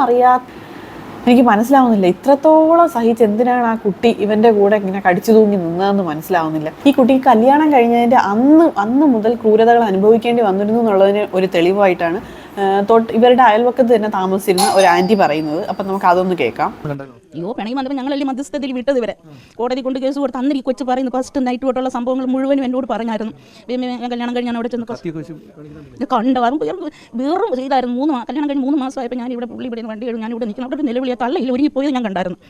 Speaker 1: എനിക്ക് മനസ്സിലാവുന്നില്ല. ഇത്രത്തോളം സഹിച്ച് എന്തിനാണ് ആ കുട്ടി ഇവൻ്റെ കൂടെ ഇങ്ങനെ കടിച്ചു തൂങ്ങി നിന്നതെന്ന് മനസ്സിലാവുന്നില്ല. ഈ കുട്ടിക്ക് കല്യാണം കഴിഞ്ഞതിൻ്റെ അന്ന് മുതൽ ക്രൂരതകൾ അനുഭവിക്കേണ്ടി വന്നിരുന്നു എന്നുള്ളതിന് ഒരു തെളിവായിട്ടാണ് ഇവരുടെ അയൽവക്കത്ത് തന്നെ താമസിച്ചിരുന്ന ഒരു ആൻറ്റി പറയുന്നത്. അപ്പം നമുക്ക് അതൊന്ന് കേൾക്കാം.
Speaker 6: അയ്യോ പിണങ്ങി വന്നപ്പോൾ ഞങ്ങളല്ലേ മധ്യസ്ഥതയിൽ വിട്ടത് ഇവരെ കോടതി കൊണ്ട് കേസ് കൊടുത്ത് അന്നേരം ഈ കൊച്ചു പറയുന്നു ഫസ്റ്റ് നൈറ്റ് തൊട്ടുള്ള സംഭവങ്ങൾ മുഴുവനും എന്നോട് പറഞ്ഞായിരുന്നു. ഞാൻ കല്യാണം കഴിഞ്ഞ് ഞാൻ അവിടെ ചെന്ന് കണ്ടാറും വേറും ചെയ്തായിരുന്നു. കല്യാണം കഴിഞ്ഞ് 3 മാസമായപ്പോൾ ഞാൻ ഇവിടെ പുള്ളി ഇവിടെ വണ്ടി ഞാൻ ഇവിടെ നിൽക്കണം. അവിടെ ഒരു നിലവിളിയെ തള്ളയിൽ ഒരുങ്ങി പോയത് ഞാൻ കണ്ടായിരുന്നു.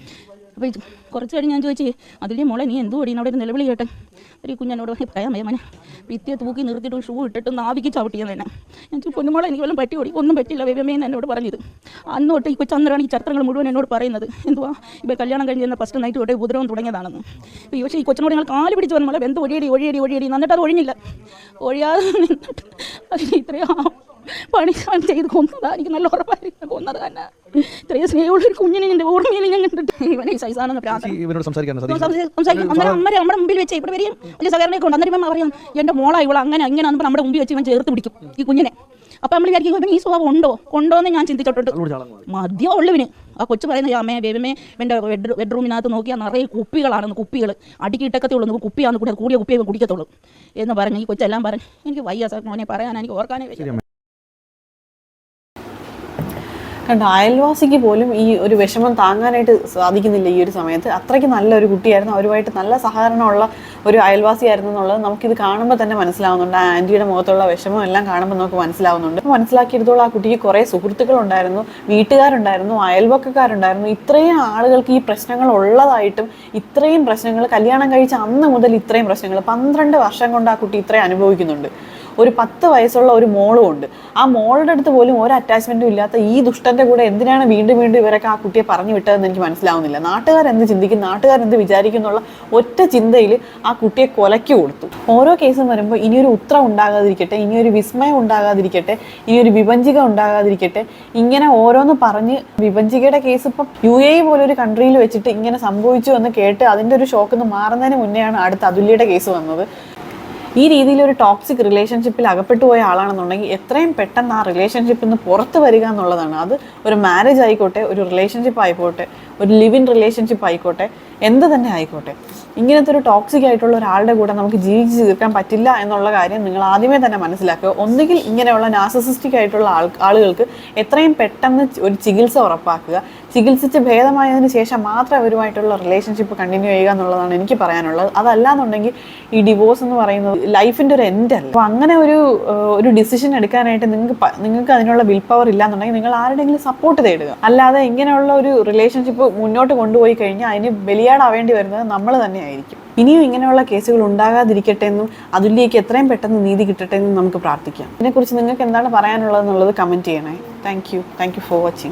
Speaker 6: അപ്പോൾ കുറച്ച് കഴിഞ്ഞ് ഞാൻ ചോദിച്ചു അതിലേ മോളെ നീ എന്തോ അവിടെ ഒരു നിലവിളി കേട്ടെ. ഒരു കുഞ്ഞനോട് പറയാൻ മനെ ഭിത്തിയെ തൂക്കി നിർത്തിയിട്ട് ഷൂ ഇട്ടിട്ട് നാവിക്ക് ചവിട്ടിയത് തന്നെ. ഞാൻ പൊന്നുമോളെ എനിക്ക് വല്ലതും പറ്റി ഓടി ഒന്നും പറ്റില്ല വേവമേന്ന് എന്നോട് പറഞ്ഞത്. അന്ന് തൊട്ട് ഈ കൊച്ചന്നരാണ് ഈ ചരിത്രങ്ങൾ മുഴുവൻ എന്നോട് പറയുന്നത്. എന്തുവാ ഇപ്പോൾ കല്യാണം കഴിഞ്ഞ് ഫസ്റ്റ് നൈറ്റ് തൊട്ടേ ഉപദ്രവം തുടങ്ങിയതാണെന്ന്. പക്ഷേ ഈ കൊച്ചിനോട് ഞങ്ങൾ കാല് പിടിച്ച് വന്നാൽ എന്ത് ഒഴിയടി എന്നിട്ട് അത് ഒഴിഞ്ഞില്ല. ഒഴിയാതെ നിന്നിട്ട് അതിന് ഇത്രയും പണി ചെയ്ത് കൊന്നതാ. എനിക്ക് നല്ല ഉറപ്പായിരുന്നു കൊന്നത് തന്നെ. ഇത്രയും സ്നേഹമുള്ള ഒരു കുഞ്ഞിനെ എൻ്റെ ഓർമ്മയിൽ ഞാൻ കണ്ടിട്ട് ഇവനെ ഈ സൈസാണെന്ന് സംസാരിക്കും. അന്നേരം അമ്മ നമ്മുടെ മുമ്പിൽ വെച്ച് ഇവിടെ വരെയും വലിയ സഹകരണമൊക്കെ ഉണ്ട്. അന്നേരം പറയാം എൻ്റെ മോളാ ഇവളെ അങ്ങനെ ഇങ്ങനെ നമ്മുടെ മുമ്പിൽ വെച്ച് ഇവൻ ചേർത്ത് പിടിക്കും ഈ കുഞ്ഞിനെ. അപ്പം നമ്മൾ വിചാരിക്കും ഈ സ്വഭാവം ഉണ്ടോ എന്ന് ഞാൻ ചിന്തിച്ചിട്ടുണ്ട്. മദ്യം ഉള്ളവന് ആ കൊച്ചു പറയുന്നത് അമ്മേ വേവമേ എൻ്റെ ബെഡ്റൂമിനകത്ത് നോക്കിയാൽ നിറയെ കുപ്പികളാണെന്ന്. കുപ്പികൾ അടുക്കിയിട്ടൊക്കെ ഉള്ളൂ. കുപ്പിയാണെന്ന് കൂടി കൂടിയ കുപ്പിയെ കുടിക്കത്തുള്ളൂ എന്ന് പറഞ്ഞ് ഈ കൊച്ചെല്ലാം പറഞ്ഞ് എനിക്ക് വയ്യ സാർ മോനെ പറയാൻ എനിക്ക് ഓർക്കാനേ.
Speaker 1: കണ്ടോ, അയൽവാസിക്ക് പോലും ഈ ഒരു വിഷമം താങ്ങാനായിട്ട് സാധിക്കുന്നില്ല ഈ ഒരു സമയത്ത്. അത്രയ്ക്ക് നല്ലൊരു കുട്ടിയായിരുന്നു, അവരുമായിട്ട് നല്ല സഹകരണമുള്ള ഒരു അയൽവാസിയായിരുന്നു എന്നുള്ളത് നമുക്കിത് കാണുമ്പോൾ തന്നെ മനസ്സിലാവുന്നുണ്ട്. ആ ആൻറ്റിയുടെ മുഖത്തുള്ള വിഷമം എല്ലാം കാണുമ്പോൾ നമുക്ക് മനസ്സിലാവുന്നുണ്ട്. മനസ്സിലാക്കിയെടുത്തോളം ആ കുട്ടിക്ക് കുറേ സുഹൃത്തുക്കളുണ്ടായിരുന്നു, വീട്ടുകാരുണ്ടായിരുന്നു, അയൽവക്കക്കാരുണ്ടായിരുന്നു. ഇത്രയും ആളുകൾക്ക് ഈ പ്രശ്നങ്ങൾ ഉള്ളതായിട്ടും ഇത്രയും പ്രശ്നങ്ങൾ കല്യാണം കഴിച്ച അന്ന് മുതൽ ഇത്രയും പ്രശ്നങ്ങൾ 12 വർഷം കൊണ്ട് ആ കുട്ടി ഇത്രയും അനുഭവിക്കുന്നുണ്ട്. ഒരു 10 വയസ്സുള്ള ഒരു മോളും ഉണ്ട്. ആ മോളുടെ അടുത്ത് പോലും ഒരു അറ്റാച്ച്മെൻറ്റും ഇല്ലാത്ത ഈ ദുഷ്ടൻ്റെ കൂടെ എന്തിനാണ് വീണ്ടും ഇവരൊക്കെ ആ കുട്ടിയെ പറഞ്ഞു വിട്ടതെന്ന് എനിക്ക് മനസ്സിലാവുന്നില്ല. നാട്ടുകാരെന്ത് ചിന്തിക്കും, നാട്ടുകാരെന്ത് വിചാരിക്കും എന്നുള്ള ഒറ്റ ചിന്തയിൽ ആ കുട്ടിയെ കൊലയ്ക്ക് കൊടുത്തു. ഓരോ കേസും വരുമ്പോൾ ഇനിയൊരു ഉത്തരം ഉണ്ടാകാതിരിക്കട്ടെ, ഇനിയൊരു വിസ്മയം ഉണ്ടാകാതിരിക്കട്ടെ, ഇനിയൊരു വിഭജിക ഉണ്ടാകാതിരിക്കട്ടെ, ഇങ്ങനെ ഓരോന്ന് പറഞ്ഞ് വിഭജികയുടെ കേസ് ഇപ്പം UAE പോലൊരു കൺട്രിയിൽ വെച്ചിട്ട് ഇങ്ങനെ സംഭവിച്ചു എന്ന് കേട്ട് അതിൻ്റെ ഒരു ഷോക്കിൽ നിന്ന് മാറുന്നതിന് മുന്നെയാണ് അടുത്ത അതുല്യയുടെ കേസ് വന്നത്. ഈ രീതിയിൽ ഒരു ടോക്സിക് റിലേഷൻഷിപ്പിൽ അകപ്പെട്ടു പോയ ആളാണെന്നുണ്ടെങ്കിൽ എത്രയും പെട്ടെന്ന് ആ റിലേഷൻഷിപ്പിൽ നിന്ന് പുറത്ത് വരിക എന്നുള്ളതാണ്. അത് ഒരു മാരേജ് ആയിക്കോട്ടെ, ഒരു റിലേഷൻഷിപ്പ് ആയിക്കോട്ടെ, ഒരു ലിവ് ഇൻ റിലേഷൻഷിപ്പ് ആയിക്കോട്ടെ, എന്ത് തന്നെ ആയിക്കോട്ടെ, ഇങ്ങനത്തെ ഒരു ടോക്സിക് ആയിട്ടുള്ള ഒരാളുടെ കൂടെ നമുക്ക് ജീവിച്ച് തീർക്കാൻ പറ്റില്ല എന്നുള്ള കാര്യം നിങ്ങൾ ആദ്യമേ തന്നെ മനസ്സിലാക്കുക. ഒന്നുകിൽ ഇങ്ങനെയുള്ള നാർസിസിസ്റ്റിക് ആയിട്ടുള്ള ആളുകൾക്ക് എത്രയും പെട്ടെന്ന് ഒരു ചികിത്സ ഉറപ്പാക്കുക. ചികിത്സിച്ച് ഭേദമായതിനു ശേഷം മാത്രം അവരുമായിട്ടുള്ള റിലേഷൻഷിപ്പ് കണ്ടിന്യൂ ചെയ്യുക എന്നുള്ളതാണ് എനിക്ക് പറയാനുള്ളത്. അതല്ലാന്നുണ്ടെങ്കിൽ ഈ ഡിവോഴ്സ് എന്ന് പറയുന്നത് ലൈഫിൻ്റെ ഒരു എൻഡ് അല്ല. അപ്പോൾ അങ്ങനെ ഒരു ഡിസിഷൻ എടുക്കാനായിട്ട് നിങ്ങൾക്ക് അതിനുള്ള വിൽ പവർ ഇല്ലാന്നുണ്ടെങ്കിൽ നിങ്ങൾ ആരുടെയെങ്കിലും സപ്പോർട്ട് തേടുക. അല്ലാതെ ഇങ്ങനെയുള്ള ഒരു റിലേഷൻഷിപ്പ് മുന്നോട്ട് കൊണ്ടുപോയി കഴിഞ്ഞാൽ അതിന് ബലിയാടാവേണ്ടി വരുന്നത് നമ്മൾ തന്നെയായിരിക്കും. ഇനിയും ഇങ്ങനെയുള്ള കേസുകൾ ഉണ്ടാകാതിരിക്കട്ടെ എന്നും അതുല്യയ്ക്ക് എത്രയും പെട്ടെന്ന് നീതി കിട്ടട്ടെ എന്നും നമുക്ക് പ്രാർത്ഥിക്കാം. ഇതിനെക്കുറിച്ച് നിങ്ങൾക്ക് എന്താണ് പറയാനുള്ളതെന്നുള്ളത് കമൻറ്റ് ചെയ്യണേ. Thank you for watching.